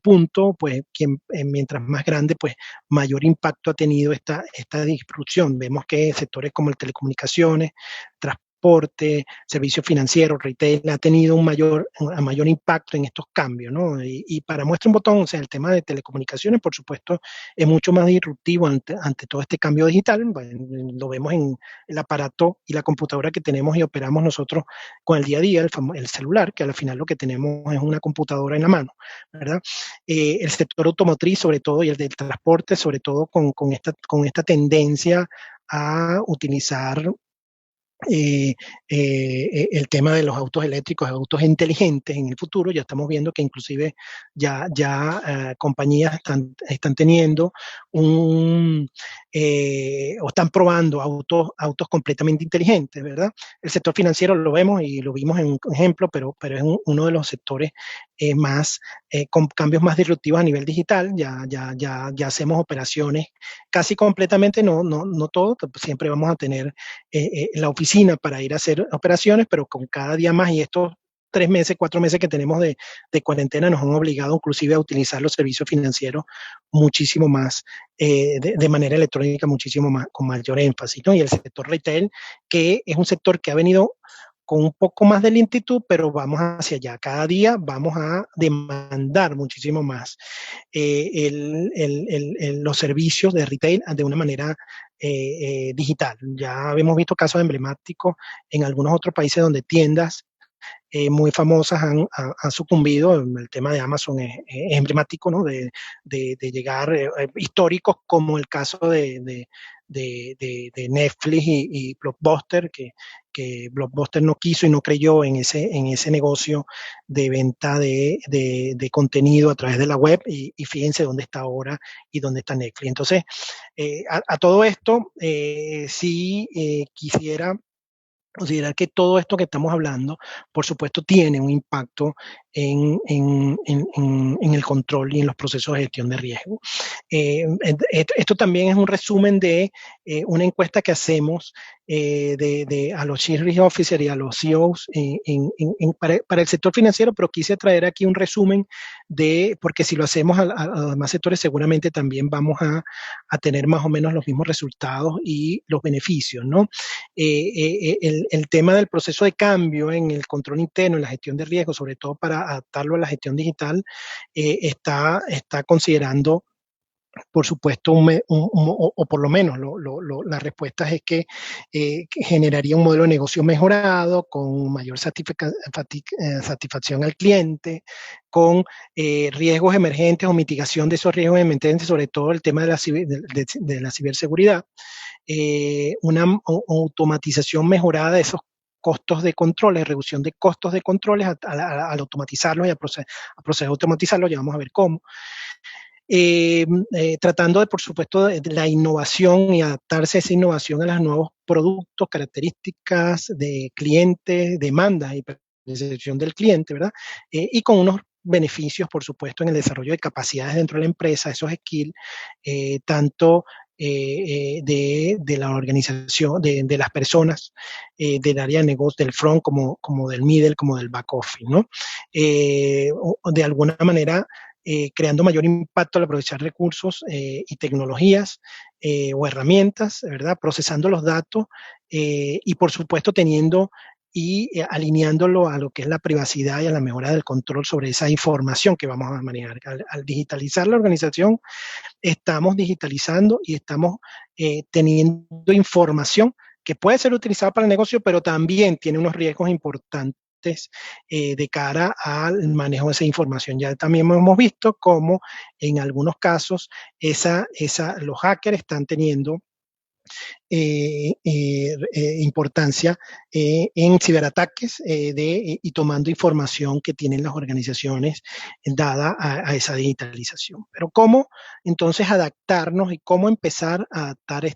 punto, pues, mientras más grande, pues, mayor impacto ha tenido esta disrupción. Vemos que sectores como el telecomunicaciones, transporte, servicios financieros, retail, ha tenido un mayor impacto en estos cambios, ¿no? Y para muestra un botón, o sea, el tema de telecomunicaciones, por supuesto, es mucho más disruptivo ante todo este cambio digital. Bueno, lo vemos en el aparato y la computadora que tenemos y operamos nosotros con el día a día, el celular, que al final lo que tenemos es una computadora en la mano, ¿verdad? El sector automotriz, sobre todo, y el del transporte, sobre todo con esta tendencia a utilizar el tema de los autos eléctricos, autos inteligentes en el futuro. Ya estamos viendo que inclusive ya compañías están teniendo o están probando autos completamente inteligentes, ¿verdad? El sector financiero lo vemos y lo vimos en un ejemplo, pero es uno de los sectores con cambios más disruptivos a nivel digital. Ya hacemos operaciones casi completamente, no todo, siempre vamos a tener la oficina para ir a hacer operaciones, pero con cada día más, y estos 3 meses, 4 meses que tenemos de cuarentena nos han obligado inclusive a utilizar los servicios financieros muchísimo más, de manera electrónica, muchísimo más, con mayor énfasis, ¿no? Y el sector retail, que es un sector que ha venido con un poco más de lentitud, pero vamos hacia allá. Cada día vamos a demandar muchísimo más los servicios de retail de una manera digital. Ya hemos visto casos emblemáticos en algunos otros países donde tiendas muy famosas han sucumbido. El tema de Amazon es emblemático, ¿no? De llegar históricos, como el caso de Netflix y Blockbuster, que Blockbuster no quiso y no creyó en ese negocio de venta de contenido a través de la web, y fíjense dónde está ahora y dónde está Netflix. Entonces, a todo esto, sí quisiera considerar que todo esto que estamos hablando, por supuesto, tiene un impacto en el control y en los procesos de gestión de riesgo. Esto también es un resumen de una encuesta que hacemos a los Chief Risk Officers y a los CEOs para el sector financiero, pero quise traer aquí un resumen porque si lo hacemos a los demás sectores, seguramente también vamos a tener más o menos los mismos resultados y los beneficios, ¿no? El tema del proceso de cambio en el control interno, en la gestión de riesgo, sobre todo para adaptarlo a la gestión digital, está considerando, por supuesto, o por lo menos la respuesta es que generaría un modelo de negocio mejorado, con mayor satisfacción al cliente, con riesgos emergentes o mitigación de esos riesgos emergentes, sobre todo el tema de la ciberseguridad, una automatización mejorada de esos costos de controles, reducción de costos de controles al automatizarlos y a proceder a automatizarlos, ya vamos a ver cómo. Tratando de, por supuesto, de la innovación y adaptarse a esa innovación a los nuevos productos, características de clientes, demandas y percepción del cliente, ¿verdad? Y con unos beneficios, por supuesto, en el desarrollo de capacidades dentro de la empresa, esos skills, tanto de la organización, de las personas, del área de negocio, del front, como del middle, como del back office, ¿no? De alguna manera, creando mayor impacto al aprovechar recursos y tecnologías o herramientas, ¿verdad? Procesando los datos y, por supuesto, teniendo y alineándolo a lo que es la privacidad y a la mejora del control sobre esa información que vamos a manejar. Al digitalizar la organización, estamos digitalizando y estamos teniendo información que puede ser utilizada para el negocio, pero también tiene unos riesgos importantes de cara al manejo de esa información. Ya también hemos visto cómo en algunos casos los hackers están teniendo importancia en ciberataques y tomando información que tienen las organizaciones dada a esa digitalización. Pero cómo entonces adaptarnos y cómo empezar a adaptar a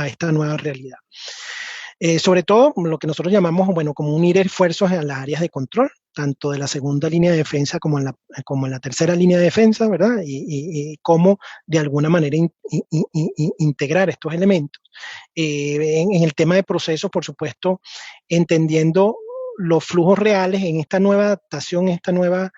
esta nueva realidad. Sobre todo lo que nosotros llamamos, bueno, como unir esfuerzos en las áreas de control, tanto de la segunda línea de defensa como en la tercera línea de defensa, ¿verdad? Y cómo de alguna manera integrar estos elementos. En el tema de procesos, por supuesto, entendiendo los flujos reales en esta nueva adaptación, esta nueva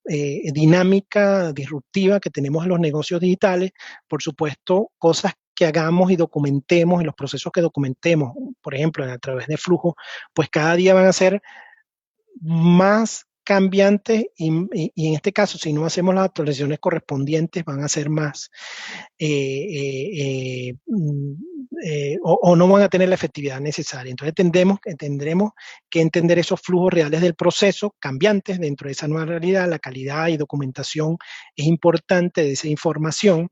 dinámica disruptiva que tenemos en los negocios digitales, por supuesto, cosas que hagamos y documentemos, y los procesos que documentemos, por ejemplo, a través de flujo, pues cada día van a ser más cambiantes y en este caso, si no hacemos las actualizaciones correspondientes, van a ser más o no van a tener la efectividad necesaria. Entonces tendremos que entender esos flujos reales del proceso cambiantes dentro de esa nueva realidad. La calidad y documentación es importante de esa información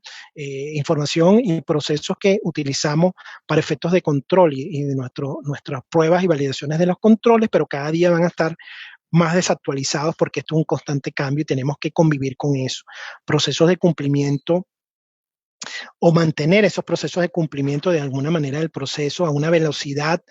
y procesos que utilizamos para efectos de control y de nuestras pruebas y validaciones de los controles, pero cada día van a estar más desactualizados porque esto es un constante cambio y tenemos que convivir con eso. Procesos de cumplimiento o mantener esos procesos de cumplimiento de alguna manera del proceso a una velocidad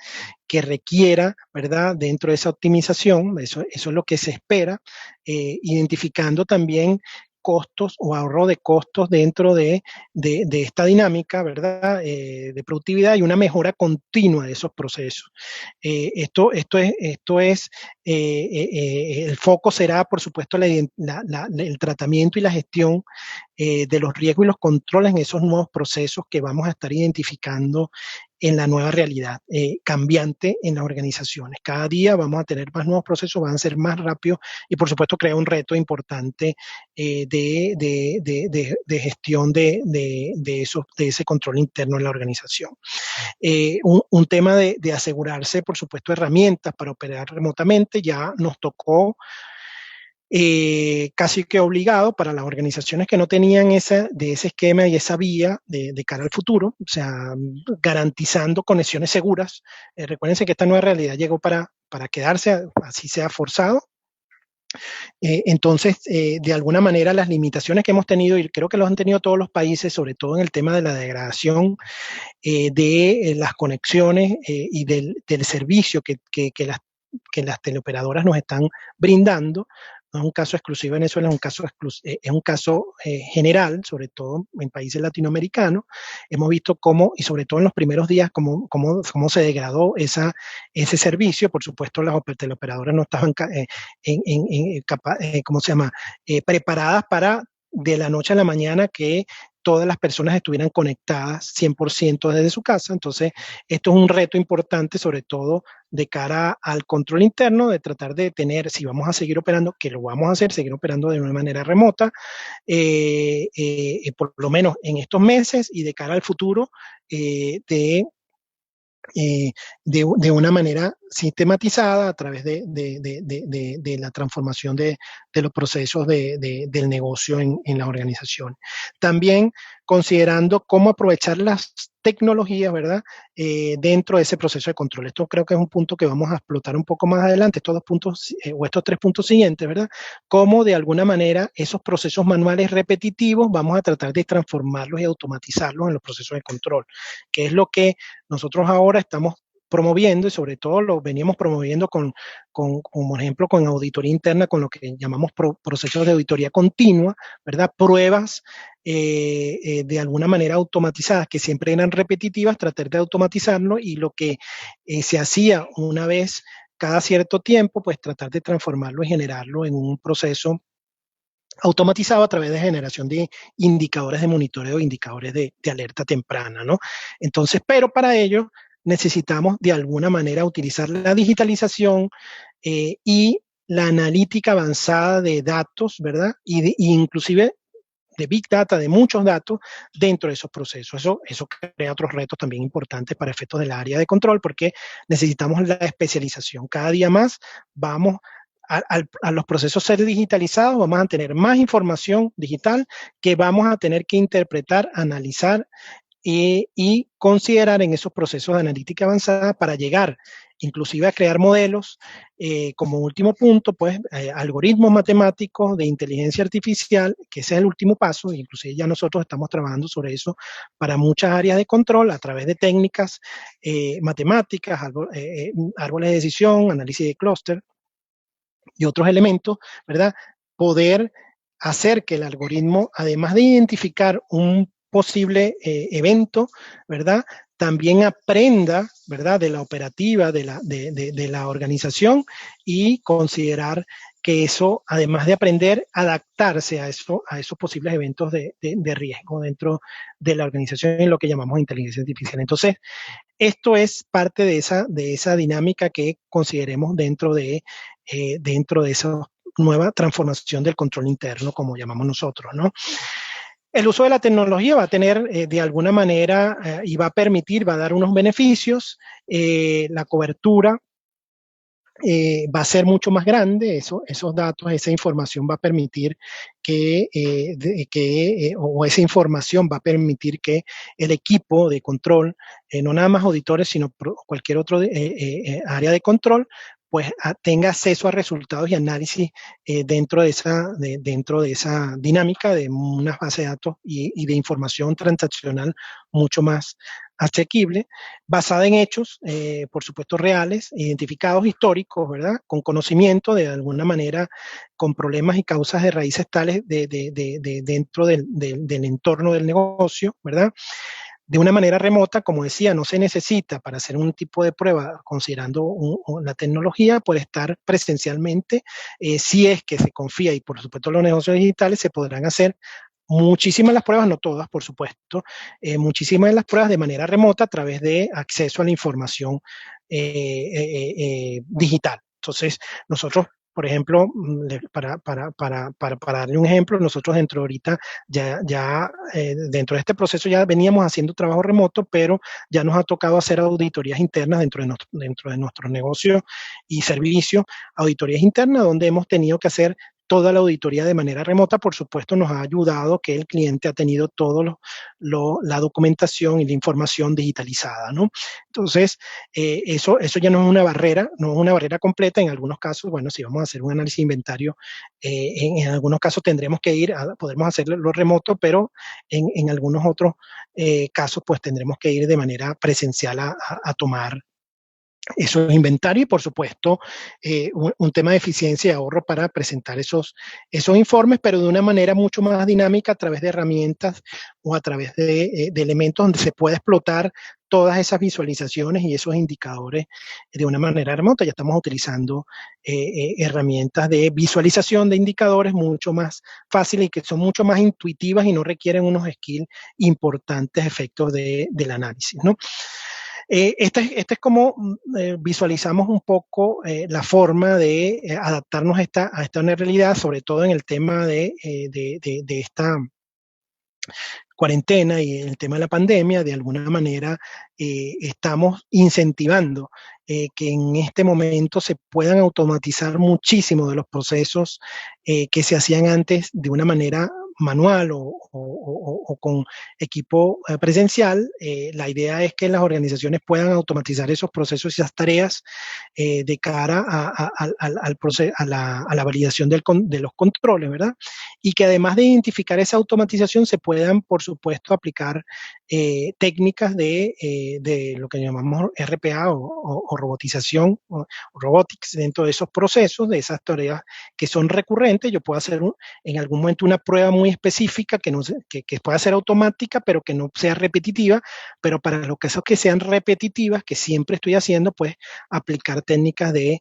que requiera, ¿verdad? Dentro de esa optimización, eso es lo que se espera, identificando también costos o ahorro de costos dentro de esta dinámica, ¿verdad? De productividad y una mejora continua de esos procesos. El foco será, por supuesto, el tratamiento y la gestión de los riesgos y los controles en esos nuevos procesos que vamos a estar identificando en la nueva realidad cambiante en las organizaciones. Cada día vamos a tener más nuevos procesos, van a ser más rápidos y por supuesto crea un reto importante de gestión de ese control interno en la organización. Un tema de asegurarse, por supuesto, herramientas para operar remotamente. Ya nos tocó casi que obligado para las organizaciones que no tenían ese esquema y esa vía de cara al futuro, o sea, garantizando conexiones seguras. Recuérdense que esta nueva realidad llegó para quedarse, así sea forzado. Entonces, de alguna manera, las limitaciones que hemos tenido, y creo que los han tenido todos los países, sobre todo en el tema de la degradación de las conexiones y del servicio que las teleoperadoras nos están brindando. No es un caso exclusivo de Venezuela, es un caso general, sobre todo en países latinoamericanos. Hemos visto cómo, y sobre todo en los primeros días, cómo se degradó ese servicio. Por supuesto, las teleoperadoras no estaban preparadas para de la noche a la mañana que todas las personas estuvieran conectadas 100% desde su casa. Entonces, esto es un reto importante, sobre todo de cara al control interno, de tratar de tener, si vamos a seguir operando, que lo vamos a hacer, seguir operando de una manera remota, por lo menos en estos meses y de cara al futuro, de una manera sistematizada a través de la transformación de los procesos del negocio en la organización. También considerando cómo aprovechar las tecnologías, ¿verdad? Dentro de ese proceso de control. Esto creo que es un punto que vamos a explotar un poco más adelante, estos dos puntos o estos tres puntos siguientes, ¿verdad? Cómo de alguna manera esos procesos manuales repetitivos vamos a tratar de transformarlos y automatizarlos en los procesos de control, que es lo que nosotros ahora estamos promoviendo y sobre todo lo veníamos promoviendo como ejemplo con auditoría interna, con lo que llamamos procesos de auditoría continua, ¿verdad? Pruebas de alguna manera automatizadas que siempre eran repetitivas, tratar de automatizarlo y lo que se hacía una vez cada cierto tiempo, pues tratar de transformarlo y generarlo en un proceso automatizado a través de generación de indicadores de monitoreo, indicadores de alerta temprana, ¿no? Entonces, pero para ello necesitamos de alguna manera utilizar la digitalización y la analítica avanzada de datos, ¿verdad? Y inclusive de Big Data, de muchos datos dentro de esos procesos. Eso crea otros retos también importantes para efectos del área de control porque necesitamos la especialización. Cada día más vamos a los procesos ser digitalizados, vamos a tener más información digital que vamos a tener que interpretar, analizar y considerar en esos procesos de analítica avanzada para llegar inclusive a crear modelos, como último punto, pues algoritmos matemáticos de inteligencia artificial, que ese es el último paso, inclusive ya nosotros estamos trabajando sobre eso para muchas áreas de control a través de técnicas matemáticas, árboles de decisión, análisis de clúster y otros elementos, ¿verdad? Poder hacer que el algoritmo, además de identificar un posible evento, ¿verdad? También aprenda, ¿verdad? De la operativa, de la organización y considerar que eso, además de aprender, adaptarse a esos posibles eventos de riesgo dentro de la organización en lo que llamamos inteligencia artificial. Entonces, esto es parte de esa dinámica que consideremos dentro de esa nueva transformación del control interno, como llamamos nosotros, ¿no? El uso de la tecnología va a tener de alguna manera y va a permitir, va a dar unos beneficios, la cobertura va a ser mucho más grande, esos datos, esa información va a permitir o esa información va a permitir que el equipo de control, no nada más auditores, sino cualquier otro área de control, pues tenga acceso a resultados y análisis dentro de esa dinámica de una base de datos y de información transaccional mucho más asequible, basada en hechos, por supuesto, reales, identificados, históricos, ¿verdad? Con conocimiento de alguna manera, con problemas y causas de raíces tales dentro del entorno del negocio, ¿verdad? De una manera remota, como decía, no se necesita para hacer un tipo de prueba, considerando la tecnología, por estar presencialmente, si es que se confía y por supuesto los negocios digitales se podrán hacer muchísimas de las pruebas, no todas, por supuesto, muchísimas de las pruebas de manera remota a través de acceso a la información digital. Entonces, nosotros, por ejemplo, para darle un ejemplo, nosotros dentro dentro de este proceso ya veníamos haciendo trabajo remoto, pero ya nos ha tocado hacer auditorías internas dentro de nuestro negocio y servicio, auditorías internas donde hemos tenido que hacer toda la auditoría de manera remota. Por supuesto, nos ha ayudado que el cliente ha tenido toda la documentación y la información digitalizada, ¿no? Entonces, eso ya no es una barrera completa. En algunos casos, bueno, si vamos a hacer un análisis de inventario, en algunos casos tendremos que podremos hacerlo remoto, pero en algunos otros casos, pues tendremos que ir de manera presencial a tomar esos inventarios y, por supuesto, un tema de eficiencia y ahorro para presentar esos informes, pero de una manera mucho más dinámica a través de herramientas o a través de elementos donde se puede explotar todas esas visualizaciones y esos indicadores de una manera remota. Ya estamos utilizando herramientas de visualización de indicadores mucho más fáciles y que son mucho más intuitivas y no requieren unos skills importantes efectos del análisis, ¿no? Este es como visualizamos un poco la forma de adaptarnos a esta nueva realidad, sobre todo en el tema de esta cuarentena y el tema de la pandemia. De alguna manera estamos incentivando que en este momento se puedan automatizar muchísimo de los procesos que se hacían antes de una manera manual o con equipo presencial, la idea es que las organizaciones puedan automatizar esos procesos y esas tareas de cara a la validación de los controles, ¿verdad? Y que además de identificar esa automatización se puedan, por supuesto, aplicar técnicas de lo que llamamos RPA o robotización o robotics dentro de esos procesos, de esas tareas que son recurrentes. Yo puedo hacer en algún momento una prueba muy específica que pueda ser automática, pero que no sea repetitiva, pero para los casos que sean repetitivas, que siempre estoy haciendo, pues aplicar técnicas de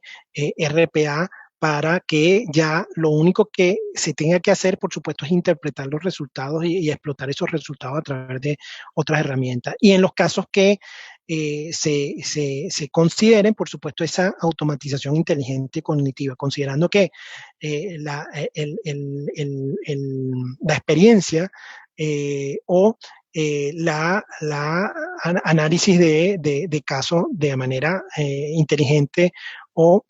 RPA para que ya lo único que se tenga que hacer, por supuesto, es interpretar los resultados y explotar esos resultados a través de otras herramientas. Y en los casos que se consideren, por supuesto, esa automatización inteligente cognitiva, considerando que la experiencia o la análisis de casos de manera inteligente o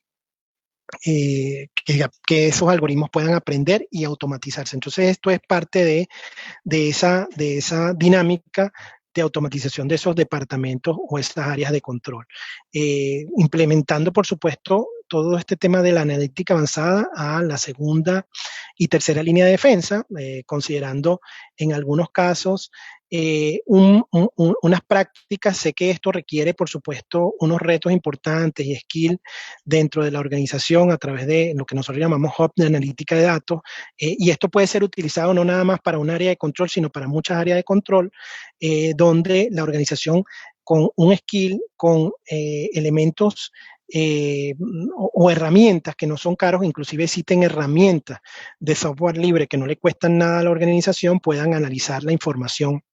que esos algoritmos puedan aprender y automatizarse. Entonces, esto es parte de esa dinámica de automatización de esos departamentos o estas áreas de control. Implementando, por supuesto, todo este tema de la analítica avanzada a la segunda y tercera línea de defensa, considerando en algunos casos unas prácticas. Sé que esto requiere, por supuesto, unos retos importantes y skills dentro de la organización a través de lo que nosotros llamamos hub de analítica de datos, y esto puede ser utilizado no nada más para un área de control, sino para muchas áreas de control, donde la organización con un skill, con elementos o herramientas que no son caros, inclusive existen herramientas de software libre que no le cuestan nada a la organización, puedan analizar la información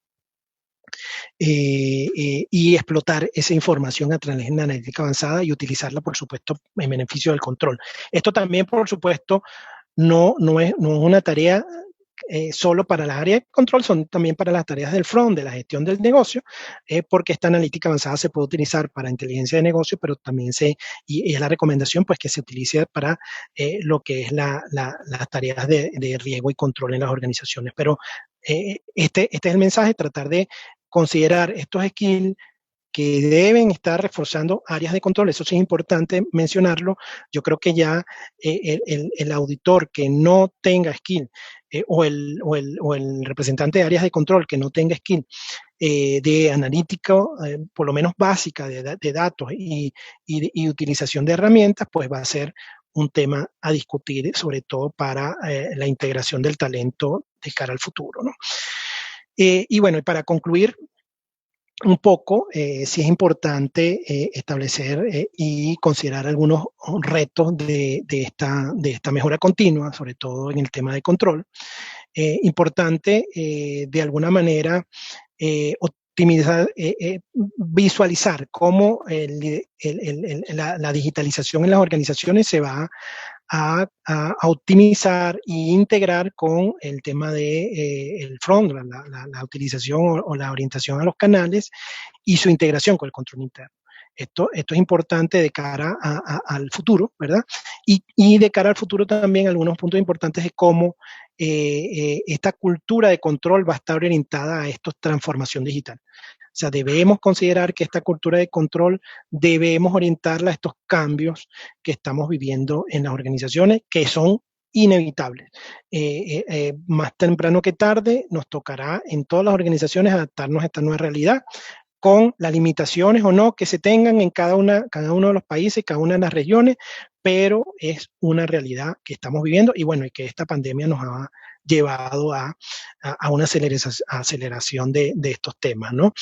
y explotar esa información a través de la analítica avanzada y utilizarla, por supuesto, en beneficio del control. Esto también, por supuesto, no es una tarea solo para las áreas de control, son también para las tareas del front, de la gestión del negocio, porque esta analítica avanzada se puede utilizar para inteligencia de negocio, pero también y es la recomendación, pues, que se utilice para lo que es las tareas de riesgo y control en las organizaciones. Pero este es el mensaje, tratar de considerar estos skills que deben estar reforzando áreas de control. Eso sí es importante mencionarlo. Yo creo que ya el auditor que no tenga skill o el representante de áreas de control que no tenga skill de analítico, por lo menos básica, de datos y utilización de herramientas, pues va a ser un tema a discutir, sobre todo para la integración del talento de cara al futuro, ¿no? Y bueno, y para concluir, un poco, sí es importante establecer y considerar algunos retos de esta mejora continua, sobre todo en el tema de control. Importante, de alguna manera, optimizar, visualizar cómo la digitalización en las organizaciones se va a optimizar e integrar con el tema de el front, la utilización o la orientación a los canales y su integración con el control interno. Esto es importante de cara al futuro, ¿verdad? Y de cara al futuro también algunos puntos importantes de cómo esta cultura de control va a estar orientada a esta transformación digital. O sea, debemos considerar que esta cultura de control debemos orientarla a estos cambios que estamos viviendo en las organizaciones, que son inevitables. Más temprano que tarde nos tocará en todas las organizaciones adaptarnos a esta nueva realidad, con las limitaciones o no que se tengan en cada uno de los países, cada una de las regiones, pero es una realidad que estamos viviendo y bueno, y que esta pandemia nos ha llevado a una aceleración de estos temas, ¿no?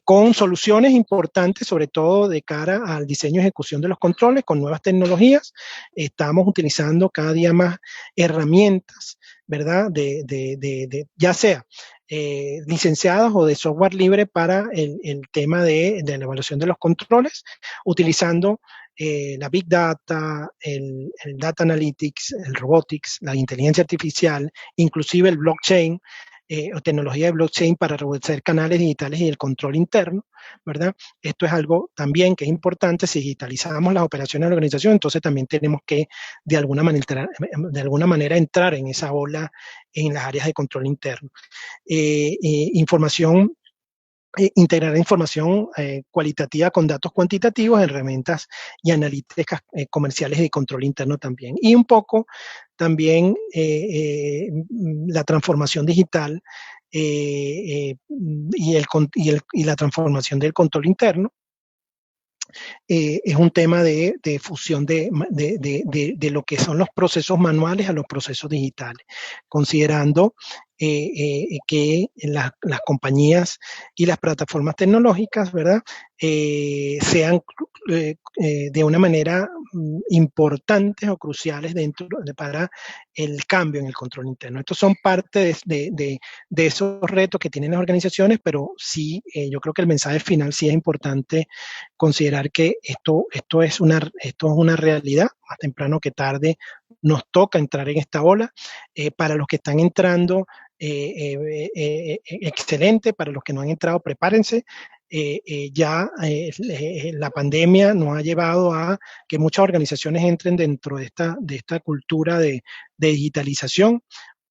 Con soluciones importantes, sobre todo de cara al diseño y ejecución de los controles, con nuevas tecnologías. Estamos utilizando cada día más herramientas, ¿verdad? Ya sea licenciadas o de software libre para el tema de la evaluación de los controles, utilizando la Big Data, el Data Analytics, el Robotics, la inteligencia artificial, inclusive el blockchain, o tecnología de blockchain para robustecer canales digitales y el control interno, ¿verdad? Esto es algo también que es importante. Si digitalizamos las operaciones de la organización, entonces también tenemos que de alguna manera entrar en esa ola en las áreas de control interno. Integrar información cualitativa con datos cuantitativos, herramientas y analíticas comerciales y de control interno también. Y un poco también la transformación digital y la transformación del control interno. Es un tema de fusión de lo que son los procesos manuales a los procesos digitales, considerando que las compañías y las plataformas tecnológicas, ¿verdad? Sean de una manera importantes o cruciales para el cambio en el control interno. Estos son parte de esos retos que tienen las organizaciones, pero sí, yo creo que el mensaje final sí es importante considerar que esto es una realidad. Más temprano que tarde nos toca entrar en esta ola. Para los que están entrando, excelente. Para los que no han entrado, prepárense. La pandemia nos ha llevado a que muchas organizaciones entren dentro de esta cultura de digitalización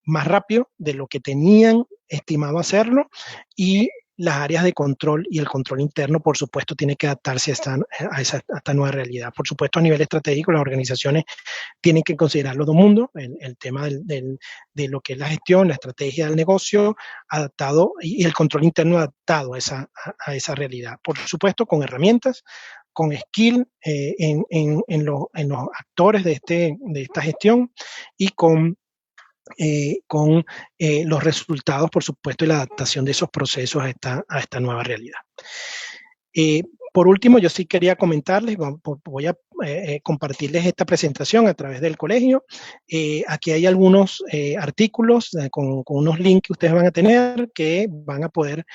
más rápido de lo que tenían estimado hacerlo, y las áreas de control y el control interno, por supuesto, tiene que adaptarse a esta nueva realidad. Por supuesto, a nivel estratégico, las organizaciones tienen que considerarlo de un mundo, el tema de lo que es la gestión, la estrategia del negocio adaptado y el control interno adaptado a esa realidad. Por supuesto, con herramientas, con skill en los actores de esta gestión y con los resultados, por supuesto, y la adaptación de esos procesos a esta nueva realidad. Por último, yo sí quería comentarles, voy a compartirles esta presentación a través del colegio. Aquí hay algunos artículos con unos links que ustedes van a tener, que van a poder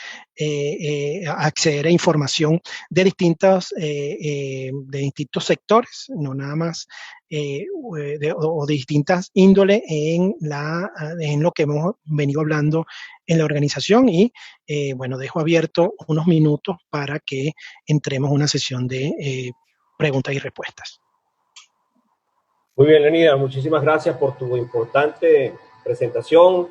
acceder a información de distintos sectores, no nada más o de distintas índoles en lo que hemos venido hablando en la organización. Y bueno, dejo abierto unos minutos para que entremos en una sesión de preguntas y respuestas. Muy bien, Leonidas, muchísimas gracias por tu importante presentación,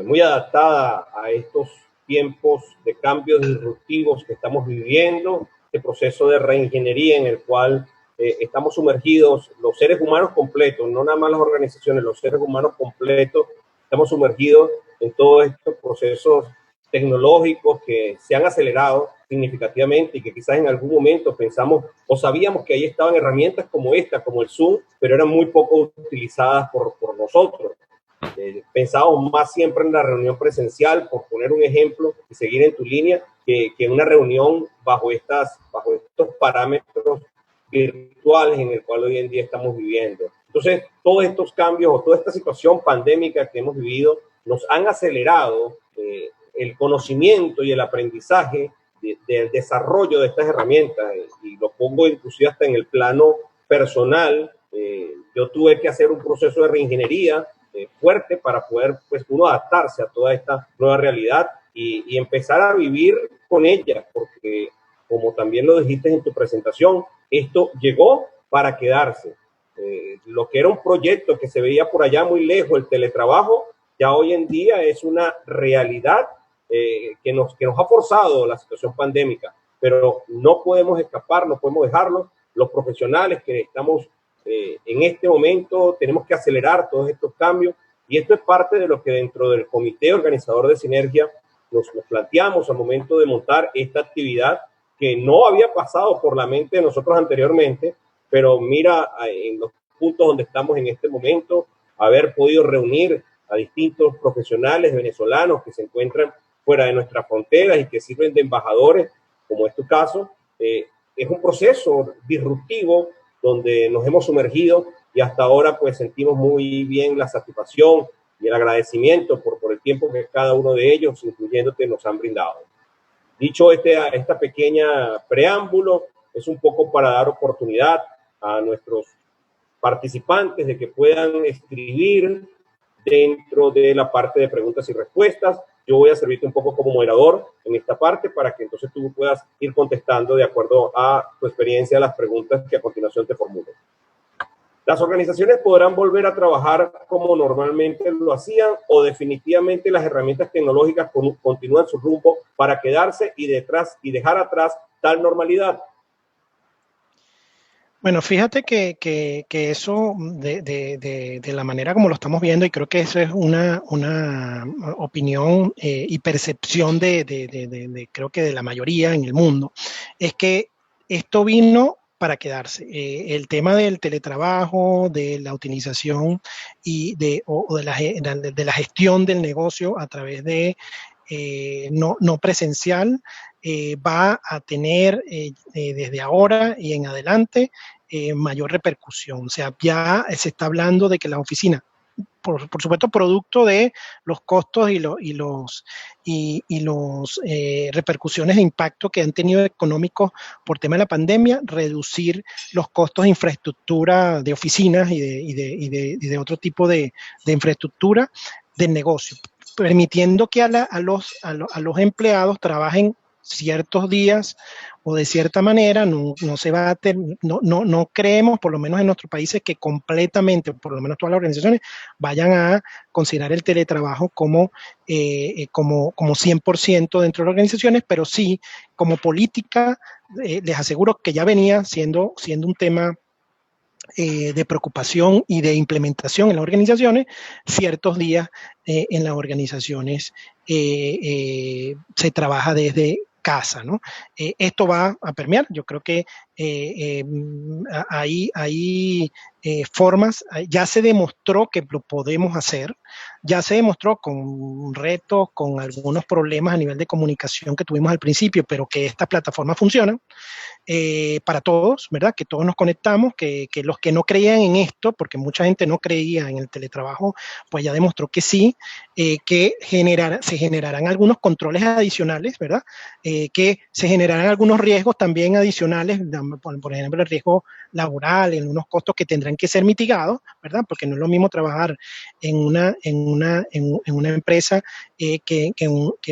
muy adaptada a estos tiempos de cambios disruptivos que estamos viviendo, este proceso de reingeniería en el cual estamos sumergidos, los seres humanos completos, no nada más las organizaciones, los seres humanos completos, estamos sumergidos en todos estos procesos tecnológicos que se han acelerado significativamente y que quizás en algún momento pensamos o sabíamos que ahí estaban herramientas como esta, como el Zoom, pero eran muy poco utilizadas por nosotros. Pensábamos más siempre en la reunión presencial, por poner un ejemplo y seguir en tu línea, que en una reunión bajo estos parámetros virtuales en el cual hoy en día estamos viviendo. Entonces, todos estos cambios o toda esta situación pandémica que hemos vivido nos han acelerado el conocimiento y el aprendizaje del desarrollo de estas herramientas, y lo pongo inclusive hasta en el plano personal. Yo tuve que hacer un proceso de reingeniería fuerte para poder, pues, uno adaptarse a toda esta nueva realidad y empezar a vivir con ella, porque como también lo dijiste en tu presentación, esto llegó para quedarse. Lo que era un proyecto que se veía por allá muy lejos, el teletrabajo, ya hoy en día es una realidad que nos ha forzado la situación pandémica, pero no podemos escapar, no podemos dejarlo. Los profesionales que estamos en este momento tenemos que acelerar todos estos cambios, y esto es parte de lo que dentro del comité organizador de Sinergia nos planteamos al momento de montar esta actividad que no había pasado por la mente de nosotros anteriormente, pero mira en los puntos donde estamos en este momento, haber podido reunir a distintos profesionales venezolanos que se encuentran fuera de nuestras fronteras y que sirven de embajadores, como es tu caso. Es un proceso disruptivo donde nos hemos sumergido, y hasta ahora pues sentimos muy bien la satisfacción y el agradecimiento por el tiempo que cada uno de ellos, incluyéndote, nos han brindado. Dicho esta pequeña preámbulo, es un poco para dar oportunidad a nuestros participantes de que puedan escribir dentro de la parte de preguntas y respuestas. yo voy a servirte un poco como moderador en esta parte para que entonces tú puedas ir contestando de acuerdo a tu experiencia las preguntas que a continuación te formulo. Las organizaciones podrán volver a trabajar como normalmente lo hacían o definitivamente las herramientas tecnológicas continúan su rumbo para quedarse y dejar atrás tal normalidad. Bueno, fíjate que eso de la manera como lo estamos viendo, y creo que eso es una opinión y percepción creo que de la mayoría en el mundo, es que esto vino para quedarse. El tema del teletrabajo, de la utilización o de la gestión del negocio a través de no presencial, va a tener desde ahora y en adelante mayor repercusión. O sea, ya se está hablando de que las oficinas, por supuesto, producto de los costos y los repercusiones de impacto que han tenido económicos por tema de la pandemia, reducir los costos de infraestructura de oficinas y de otro tipo de infraestructura del negocio, permitiendo que a los empleados trabajen ciertos días o de cierta manera. No se va a no creemos, por lo menos en nuestros países, que completamente, por lo menos todas las organizaciones, vayan a considerar el teletrabajo como 100% dentro de las organizaciones, pero sí como política. Les aseguro que ya venía siendo un tema de preocupación y de implementación en las organizaciones. Ciertos días en las organizaciones se trabaja desde casa, ¿no? Esto va a permear. Yo creo que hay formas, ya se demostró que lo podemos hacer, ya se demostró con retos, con algunos problemas a nivel de comunicación que tuvimos al principio, pero que estas plataformas funcionan. Para todos, ¿verdad? Que todos nos conectamos, que los que no creían en esto, porque mucha gente no creía en el teletrabajo, pues ya demostró que sí, que se generarán algunos controles adicionales, ¿verdad? Que se generarán algunos riesgos también adicionales, por ejemplo, el riesgo laboral, en unos costos que tendrán que ser mitigados, ¿verdad? Porque no es lo mismo trabajar en una empresa que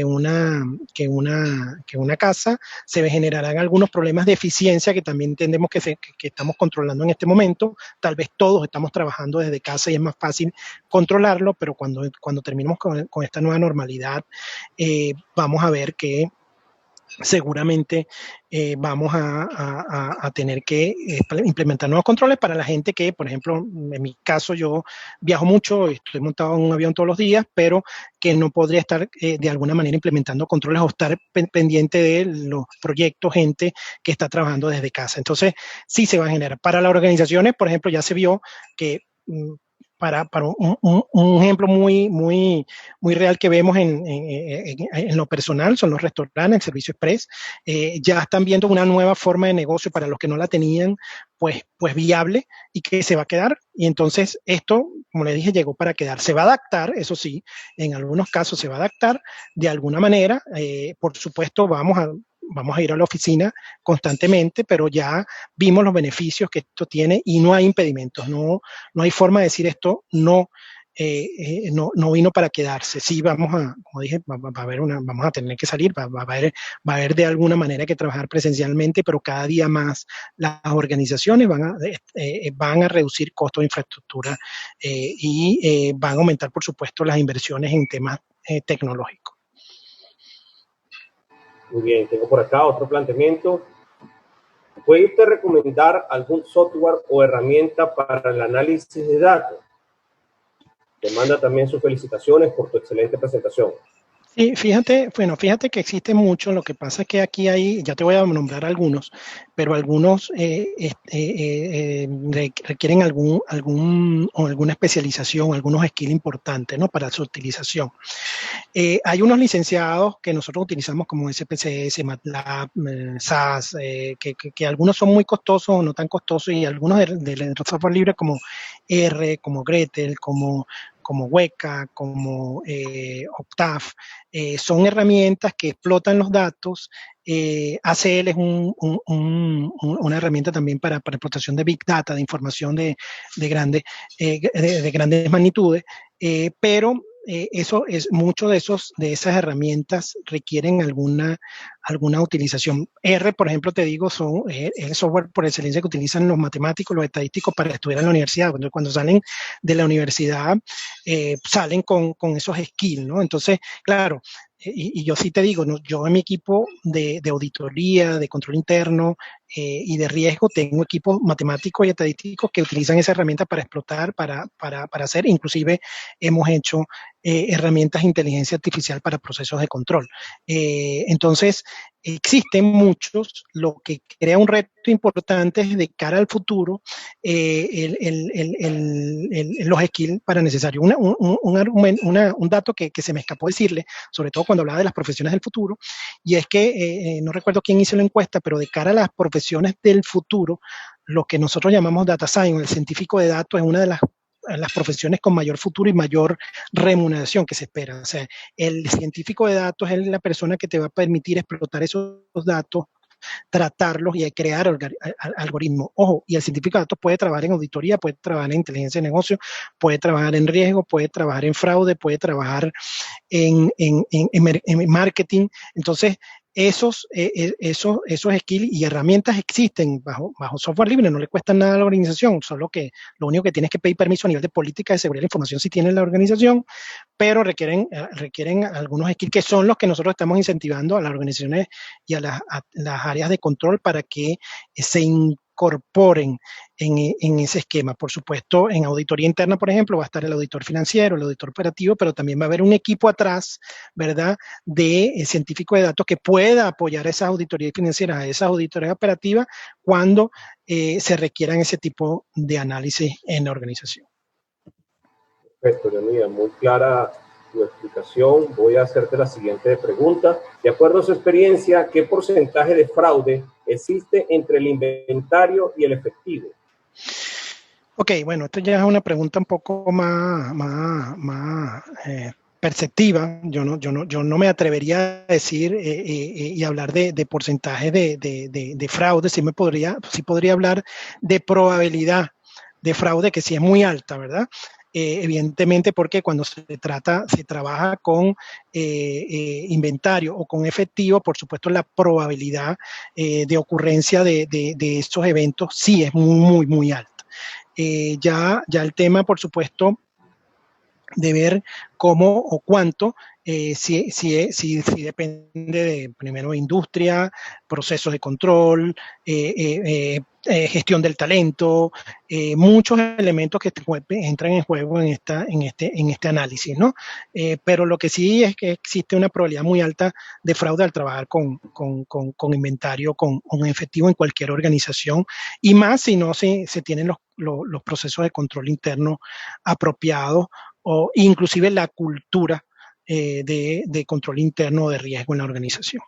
una casa. Se generarán algunos problemas de eficiencia que también entendemos que estamos controlando en este momento. Tal vez todos estamos trabajando desde casa y es más fácil controlarlo, pero cuando terminemos con esta nueva normalidad, vamos a ver que seguramente vamos a tener que implementar nuevos controles para la gente que, por ejemplo, en mi caso, yo viajo mucho, estoy montado en un avión todos los días, pero que no podría estar de alguna manera implementando controles o estar pendiente de los proyectos, gente que está trabajando desde casa. Entonces, sí se va a generar. Para las organizaciones, por ejemplo, ya se vio que para un ejemplo muy real que vemos en lo personal son los restaurantes, el servicio express. Ya están viendo una nueva forma de negocio para los que no la tenían, pues viable, y que se va a quedar. Y entonces esto, como les dije, llegó para quedar. Se va a adaptar, eso sí, en algunos casos se va a adaptar de alguna manera. Por supuesto, vamos a ir a la oficina constantemente, pero ya vimos los beneficios que esto tiene y no hay impedimentos, no hay forma de decir esto no vino para quedarse. Sí, como dije, vamos a tener que salir, va a haber de alguna manera que trabajar presencialmente, pero cada día más las organizaciones van a reducir costos de infraestructura y van a aumentar, por supuesto, las inversiones en temas tecnológicos. Muy bien, tengo por acá otro planteamiento. ¿Puede usted recomendar algún software o herramienta para el análisis de datos? Te manda también sus felicitaciones por tu excelente presentación. Sí, fíjate que existe mucho. Lo que pasa es que aquí ya te voy a nombrar algunos, pero algunos requieren alguna especialización, algunos skills importantes, ¿no? Para su utilización. Hay unos licenciados que nosotros utilizamos como SPSS, MATLAB, SAS, que algunos son muy costosos o no tan costosos, y algunos del software libre como R, como Gretel, como Weka, como Octave, son herramientas que explotan los datos. ACL es una herramienta también para explotación de Big Data, de información de grandes magnitudes, pero eso es mucho de esas herramientas requieren alguna utilización. R, por ejemplo, te digo, son el software por excelencia que utilizan los matemáticos, los estadísticos para estudiar en la universidad. Cuando salen de la universidad, salen con esos skills, ¿no? Entonces, claro, y yo sí te digo, ¿no? Yo en mi equipo de auditoría, de control interno y de riesgo, tengo equipos matemáticos y estadísticos que utilizan esa herramienta para explotar, para hacer, inclusive hemos hecho herramientas de inteligencia artificial para procesos de control. Entonces, existen muchos, lo que crea un reto importante es de cara al futuro los skills para necesarios. Un dato que se me escapó decirle, sobre todo cuando hablaba de las profesiones del futuro, y es que no recuerdo quién hizo la encuesta, pero de cara a las profesiones del futuro, lo que nosotros llamamos data science, el científico de datos, es una de las profesiones con mayor futuro y mayor remuneración que se espera. O sea, el científico de datos es la persona que te va a permitir explotar esos datos, tratarlos y crear algoritmos. Ojo, y el científico de datos puede trabajar en auditoría, puede trabajar en inteligencia de negocio, puede trabajar en riesgo, puede trabajar en fraude, puede trabajar en marketing. Entonces, esos skills y herramientas existen bajo software libre, no le cuesta nada a la organización, solo que lo único que tienes que pedir permiso a nivel de política de seguridad de la información si tiene la organización, pero requieren algunos skills que son los que nosotros estamos incentivando a las organizaciones y a las áreas de control para que se incorporen en ese esquema. Por supuesto, en auditoría interna, por ejemplo, va a estar el auditor financiero, el auditor operativo, pero también va a haber un equipo atrás, ¿verdad?, de científico de datos que pueda apoyar a esas auditorías financieras, a esas auditorías operativas, cuando se requieran ese tipo de análisis en la organización. Perfecto, Leonidas, muy clara tu explicación. Voy a hacerte la siguiente pregunta. De acuerdo a su experiencia, ¿qué porcentaje de fraude existe entre el inventario y el efectivo? Ok, bueno, esto ya es una pregunta un poco más perceptiva. Yo no me atrevería a decir y hablar de porcentaje de fraude. Sí podría hablar de probabilidad de fraude, que sí es muy alta, ¿verdad? Evidentemente, porque cuando se trabaja con inventario o con efectivo, por supuesto, la probabilidad de ocurrencia de estos eventos sí es muy, muy alta. Ya el tema, por supuesto, de ver cómo o cuánto, si depende de, primero, industria, procesos de control, gestión del talento, muchos elementos que entran en juego en este análisis, ¿no? Pero lo que sí es que existe una probabilidad muy alta de fraude al trabajar con inventario, con efectivo en cualquier organización, y más si no se tienen los procesos de control interno apropiados, o inclusive la cultura de control interno de riesgo en la organización.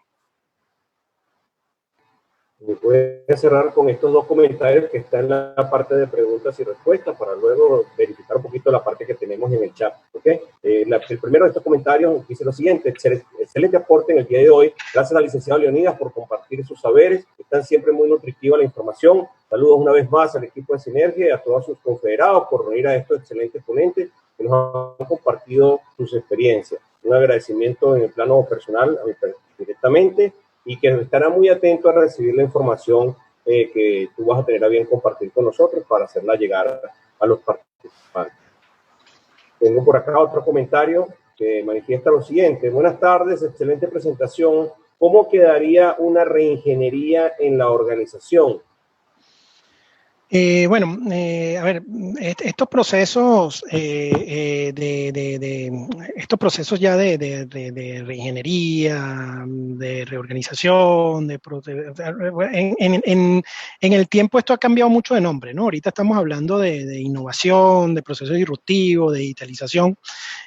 Voy a cerrar con estos dos comentarios que están en la parte de preguntas y respuestas para luego verificar un poquito la parte que tenemos en el chat. ¿Okay? El primero de estos comentarios dice lo siguiente: excelente aporte en el día de hoy. Gracias al licenciado Leonidas por compartir sus saberes. Están siempre muy nutritiva la información. Saludos una vez más al equipo de Sinergia y a todos sus confederados por reunir a estos excelentes ponentes que nos han compartido sus experiencias. Un agradecimiento en el plano personal directamente, y que estará muy atento a recibir la información que tú vas a tener a bien compartir con nosotros para hacerla llegar a los participantes. Tengo por acá otro comentario que manifiesta lo siguiente: buenas tardes, excelente presentación. ¿Cómo quedaría una reingeniería en la organización? Bueno, a ver, estos procesos estos procesos ya de reingeniería, de reorganización, en el tiempo esto ha cambiado mucho de nombre, ¿no? Ahorita estamos hablando de innovación, de procesos disruptivos, de digitalización.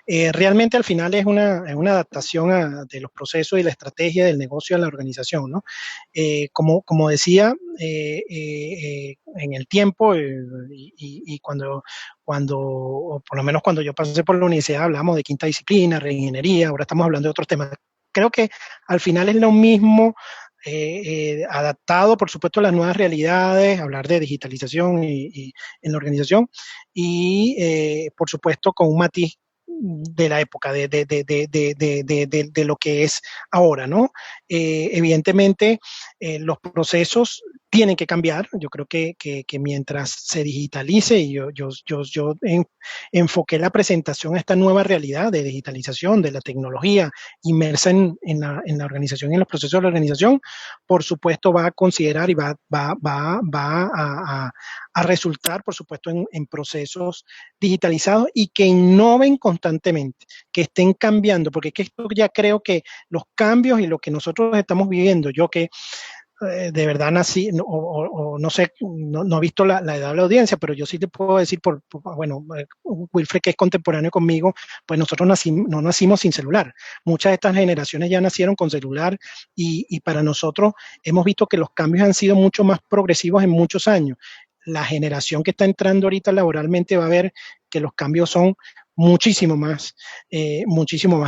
Realmente al final es una adaptación de los procesos y la estrategia del negocio a la organización, ¿no? Como decía, en el tiempo y cuando, o por lo menos cuando yo pasé por la universidad, hablamos de quinta disciplina, reingeniería, ahora estamos hablando de otros temas. Creo que al final es lo mismo, adaptado, por supuesto, a las nuevas realidades, hablar de digitalización y en la organización, y por supuesto con un matiz de la época, de lo que es ahora, ¿no? Evidentemente, los procesos tienen que cambiar. Yo creo que mientras se digitalice, y yo enfoqué la presentación a esta nueva realidad de digitalización, de la tecnología inmersa en la organización, en los procesos de la organización, por supuesto va a considerar y va a resultar, por supuesto, en procesos digitalizados y que innoven constantemente, que estén cambiando, porque es que esto ya creo que los cambios y lo que nosotros estamos viviendo, yo que de verdad nací, o no sé, no he visto la edad de la audiencia, pero yo sí te puedo decir, bueno, Wilfred, que es contemporáneo conmigo, pues nosotros no nacimos sin celular. Muchas de estas generaciones ya nacieron con celular y para nosotros hemos visto que los cambios han sido mucho más progresivos en muchos años. La generación que está entrando ahorita laboralmente va a ver que los cambios son muchísimo más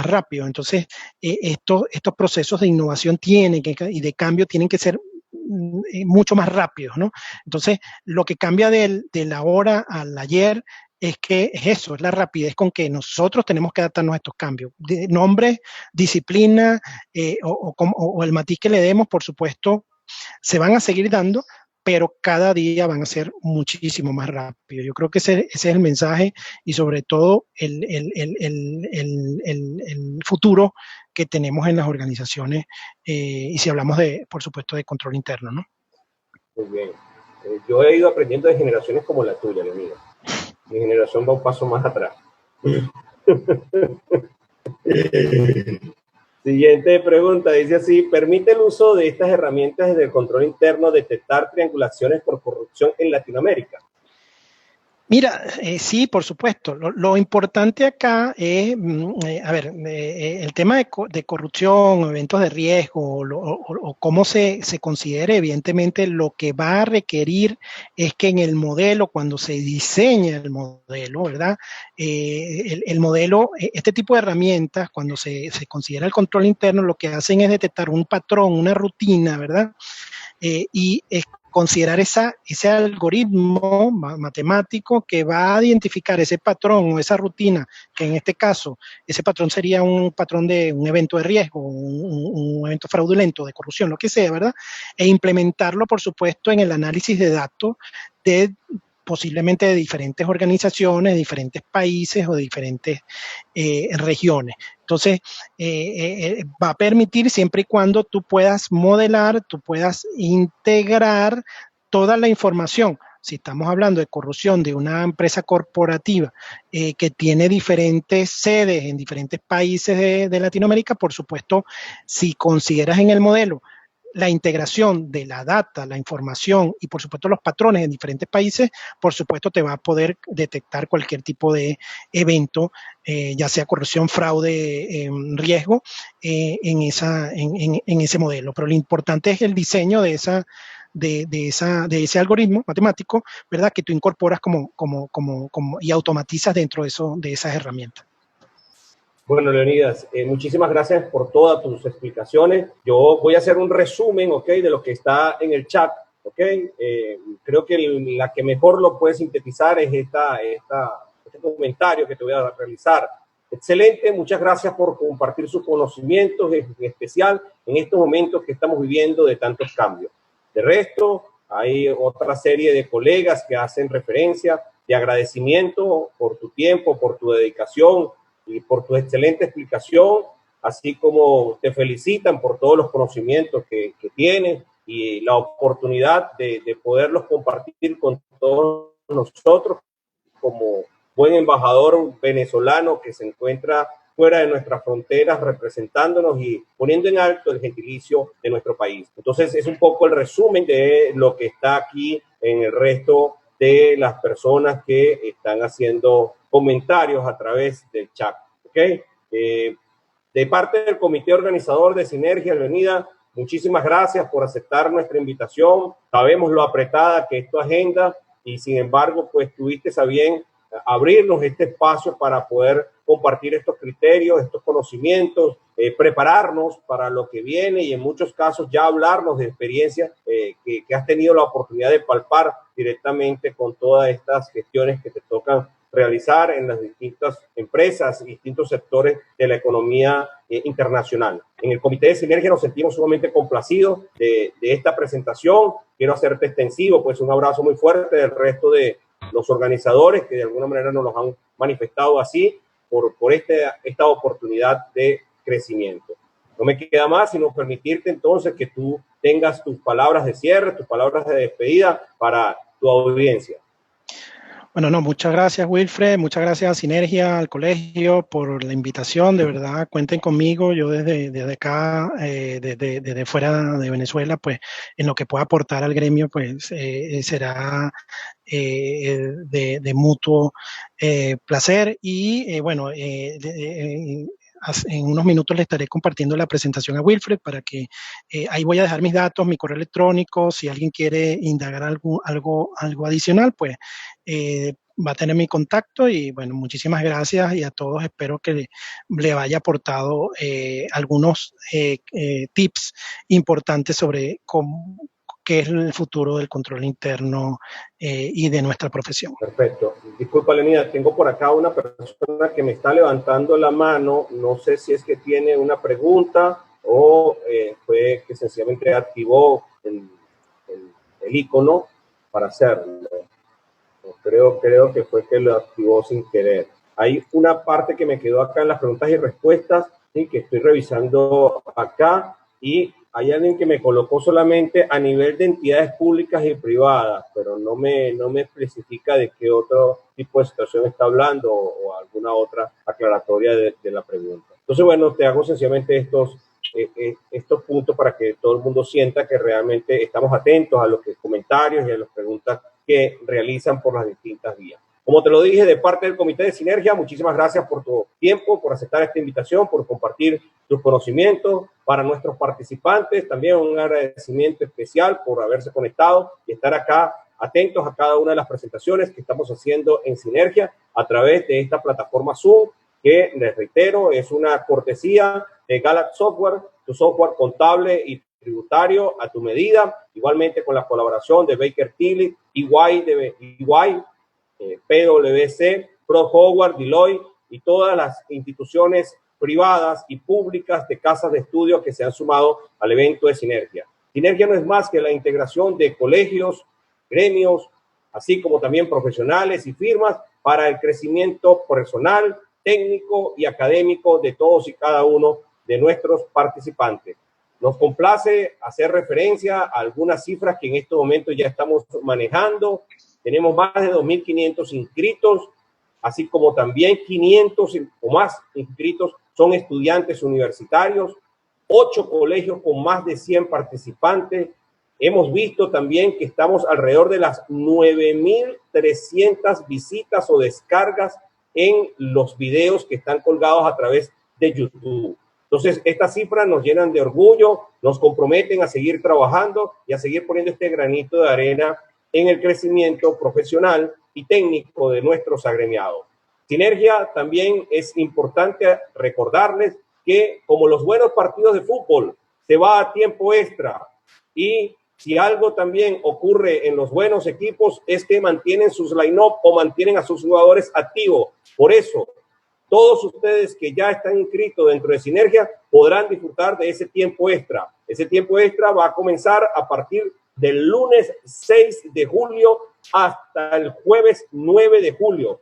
rápido. Entonces, estos procesos de innovación y de cambio tienen que ser mucho más rápidos, ¿no? Entonces, lo que cambia de la hora al ayer es que es eso, es la rapidez con que nosotros tenemos que adaptarnos a estos cambios. Nombres, disciplina o el matiz que le demos, por supuesto, se van a seguir dando, pero cada día van a ser muchísimo más rápido. Yo creo que ese es el mensaje y sobre todo el futuro que tenemos en las organizaciones y si hablamos por supuesto, de control interno, ¿no? Muy bien. Yo he ido aprendiendo de generaciones como la tuya, Leonidas. Mi generación va un paso más atrás. Siguiente pregunta, dice así: ¿permite el uso de estas herramientas de control interno detectar triangulaciones por corrupción en Latinoamérica? Mira, sí, por supuesto. Lo importante acá es, el tema de corrupción, eventos de riesgo, o cómo se considere, evidentemente lo que va a requerir es que en el modelo, cuando se diseña el modelo, ¿verdad? El modelo, este tipo de herramientas, cuando se considera el control interno, lo que hacen es detectar un patrón, una rutina, ¿verdad? Y considerar ese algoritmo matemático que va a identificar ese patrón o esa rutina, que en este caso, ese patrón sería un patrón de un evento de riesgo, un evento fraudulento, de corrupción, lo que sea, ¿verdad? E implementarlo, por supuesto, en el análisis de datos posiblemente de diferentes organizaciones, de diferentes países o de diferentes regiones. Entonces, va a permitir siempre y cuando tú puedas modelar, tú puedas integrar toda la información. Si estamos hablando de corrupción de una empresa corporativa que tiene diferentes sedes en diferentes países de Latinoamérica, por supuesto, si consideras en el modelo la integración de la data, la información y por supuesto los patrones en diferentes países, por supuesto te va a poder detectar cualquier tipo de evento, ya sea corrupción, fraude, riesgo, en ese modelo. Pero lo importante es el diseño de ese algoritmo matemático, ¿verdad? Que tú incorporas y automatizas dentro de esas herramientas. Bueno, Leonidas, muchísimas gracias por todas tus explicaciones. Yo voy a hacer un resumen, ¿ok?, de lo que está en el chat, ¿ok? Creo que la que mejor lo puede sintetizar es este comentario que te voy a realizar. Excelente, muchas gracias por compartir sus conocimientos, en especial en estos momentos que estamos viviendo de tantos cambios. De resto, hay otra serie de colegas que hacen referencia de agradecimiento por tu tiempo, por tu dedicación y por tu excelente explicación, así como te felicitan por todos los conocimientos que tienes y la oportunidad de poderlos compartir con todos nosotros como buen embajador venezolano que se encuentra fuera de nuestras fronteras representándonos y poniendo en alto el gentilicio de nuestro país. Entonces es un poco el resumen de lo que está aquí en el resto de las personas que están haciendo comentarios a través del chat. ¿Okay? De parte del comité organizador de Sinergia Avenida, muchísimas gracias por aceptar nuestra invitación. Sabemos lo apretada que es tu agenda y sin embargo, pues tuviste a bien abrirnos este espacio para poder compartir estos criterios, estos conocimientos, prepararnos para lo que viene y en muchos casos ya hablarnos de experiencias que has tenido la oportunidad de palpar directamente con todas estas gestiones que te tocan realizar en las distintas empresas y distintos sectores de la economía internacional. En el Comité de Sinergia nos sentimos sumamente complacidos de esta presentación. Quiero hacerte extensivo pues un abrazo muy fuerte del resto de los organizadores que de alguna manera nos los han manifestado así por esta oportunidad de crecimiento. No me queda más sino permitirte entonces que tú tengas tus palabras de cierre, tus palabras de despedida para tu audiencia. Bueno, no, muchas gracias, Wilfred, muchas gracias a Sinergia, al colegio, por la invitación, de verdad, cuenten conmigo, yo desde acá, desde fuera de Venezuela, pues, en lo que pueda aportar al gremio, pues, será de mutuo placer y, bueno, en unos minutos le estaré compartiendo la presentación a Wilfred para que ahí voy a dejar mis datos, mi correo electrónico, si alguien quiere indagar algo adicional, pues va a tener mi contacto y bueno, muchísimas gracias y a todos espero que le haya aportado algunos tips importantes sobre qué es el futuro del control interno y de nuestra profesión. Perfecto. Disculpa, Leonida, tengo por acá una persona que me está levantando la mano. No sé si es que tiene una pregunta o fue que sencillamente activó el icono para hacerlo. Creo que fue que lo activó sin querer. Hay una parte que me quedó acá en las preguntas y respuestas, ¿sí? Que estoy revisando acá y hay alguien que me colocó solamente a nivel de entidades públicas y privadas, pero no me especifica de qué otro tipo de situación está hablando o alguna otra aclaratoria de la pregunta. Entonces, bueno, te hago sencillamente estos puntos para que todo el mundo sienta que realmente estamos atentos a los comentarios y a las preguntas que realizan por las distintas vías. Como te lo dije, de parte del Comité de Sinergia, muchísimas gracias por tu tiempo, por aceptar esta invitación, por compartir tus conocimientos. Para nuestros participantes, también un agradecimiento especial por haberse conectado y estar acá atentos a cada una de las presentaciones que estamos haciendo en Sinergia a través de esta plataforma Zoom, que les reitero, es una cortesía de Galaxy Software, tu software contable y tributario a tu medida, igualmente con la colaboración de Baker Tilly, EY, PwC, ProHoward, Deloitte y todas las instituciones privadas y públicas de casas de estudio que se han sumado al evento de Sinergia. Sinergia no es más que la integración de colegios, gremios, así como también profesionales y firmas para el crecimiento personal, técnico y académico de todos y cada uno de nuestros participantes. Nos complace hacer referencia a algunas cifras que en estos momentos ya estamos manejando. Tenemos más de 2.500 inscritos, así como también 500 o más inscritos son estudiantes universitarios, 8 colegios con más de 100 participantes. Hemos visto también que estamos alrededor de las 9.300 visitas o descargas en los videos que están colgados a través de YouTube. Entonces, estas cifras nos llenan de orgullo, nos comprometen a seguir trabajando y a seguir poniendo este granito de arena en el crecimiento profesional y técnico de nuestros agremiados. Sinergia, también es importante recordarles que, como los buenos partidos de fútbol, se va a tiempo extra y si algo también ocurre en los buenos equipos es que mantienen sus line-up o mantienen a sus jugadores activos. Por eso, todos ustedes que ya están inscritos dentro de Sinergia podrán disfrutar de ese tiempo extra. Ese tiempo extra va a comenzar a partir del lunes 6 de julio hasta el jueves 9 de julio.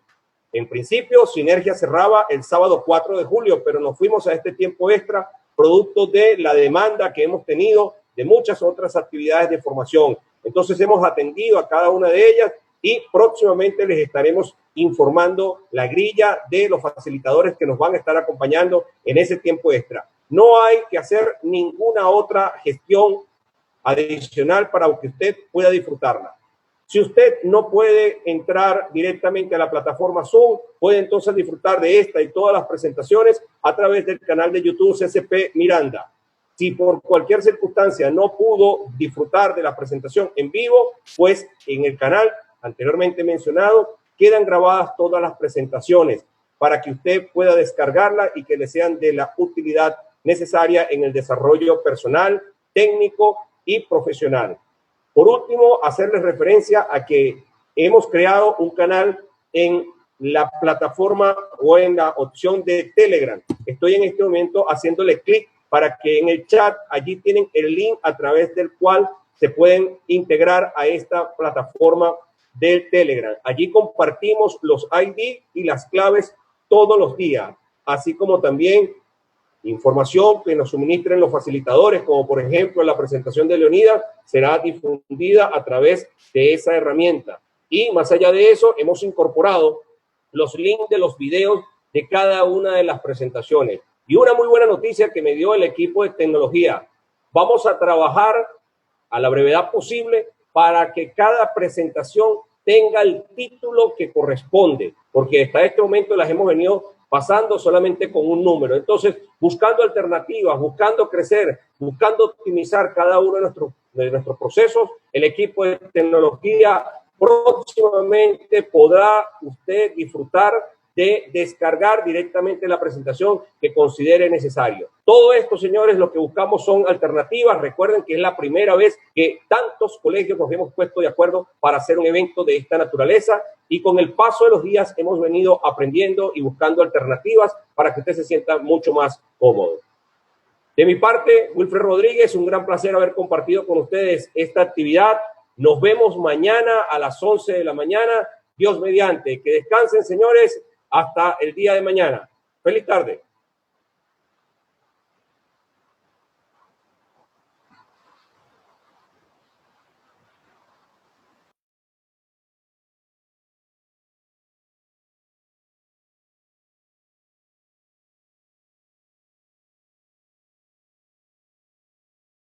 En principio, Sinergia cerraba el sábado 4 de julio, pero nos fuimos a este tiempo extra producto de la demanda que hemos tenido de muchas otras actividades de formación. Entonces hemos atendido a cada una de ellas y próximamente les estaremos informando la grilla de los facilitadores que nos van a estar acompañando en ese tiempo extra. No hay que hacer ninguna otra gestión adicional para que usted pueda disfrutarla. Si usted no puede entrar directamente a la plataforma Zoom, puede entonces disfrutar de esta y todas las presentaciones a través del canal de YouTube CCP Miranda. Si por cualquier circunstancia no pudo disfrutar de la presentación en vivo, pues en el canal anteriormente mencionado quedan grabadas todas las presentaciones para que usted pueda descargarla y que le sean de la utilidad necesaria en el desarrollo personal, técnico y profesional. Por último, hacerles referencia a que hemos creado un canal en la plataforma o en la opción de Telegram. Estoy en este momento haciéndole clic para que en el chat allí tienen el link a través del cual se pueden integrar a esta plataforma del Telegram. Allí compartimos los ID y las claves todos los días, así como también información que nos suministren los facilitadores, como por ejemplo la presentación de Leonidas, será difundida a través de esa herramienta. Y más allá de eso, hemos incorporado los links de los videos de cada una de las presentaciones. Y una muy buena noticia que me dio el equipo de tecnología. Vamos a trabajar a la brevedad posible para que cada presentación tenga el título que corresponde, porque hasta este momento las hemos venido pasando solamente con un número. Entonces, buscando alternativas, buscando crecer, buscando optimizar cada uno de nuestros procesos, el equipo de tecnología próximamente podrá usted disfrutar de descargar directamente la presentación que considere necesario. Todo esto, señores, lo que buscamos son alternativas. Recuerden que es la primera vez que tantos colegios nos hemos puesto de acuerdo para hacer un evento de esta naturaleza, y con el paso de los días hemos venido aprendiendo y buscando alternativas para que usted se sienta mucho más cómodo. De mi parte, Wilfred Rodríguez, un gran placer haber compartido con ustedes esta actividad. Nos vemos mañana a las 11 de la mañana, Dios mediante. Que descansen, señores, hasta el día de mañana. Feliz tarde.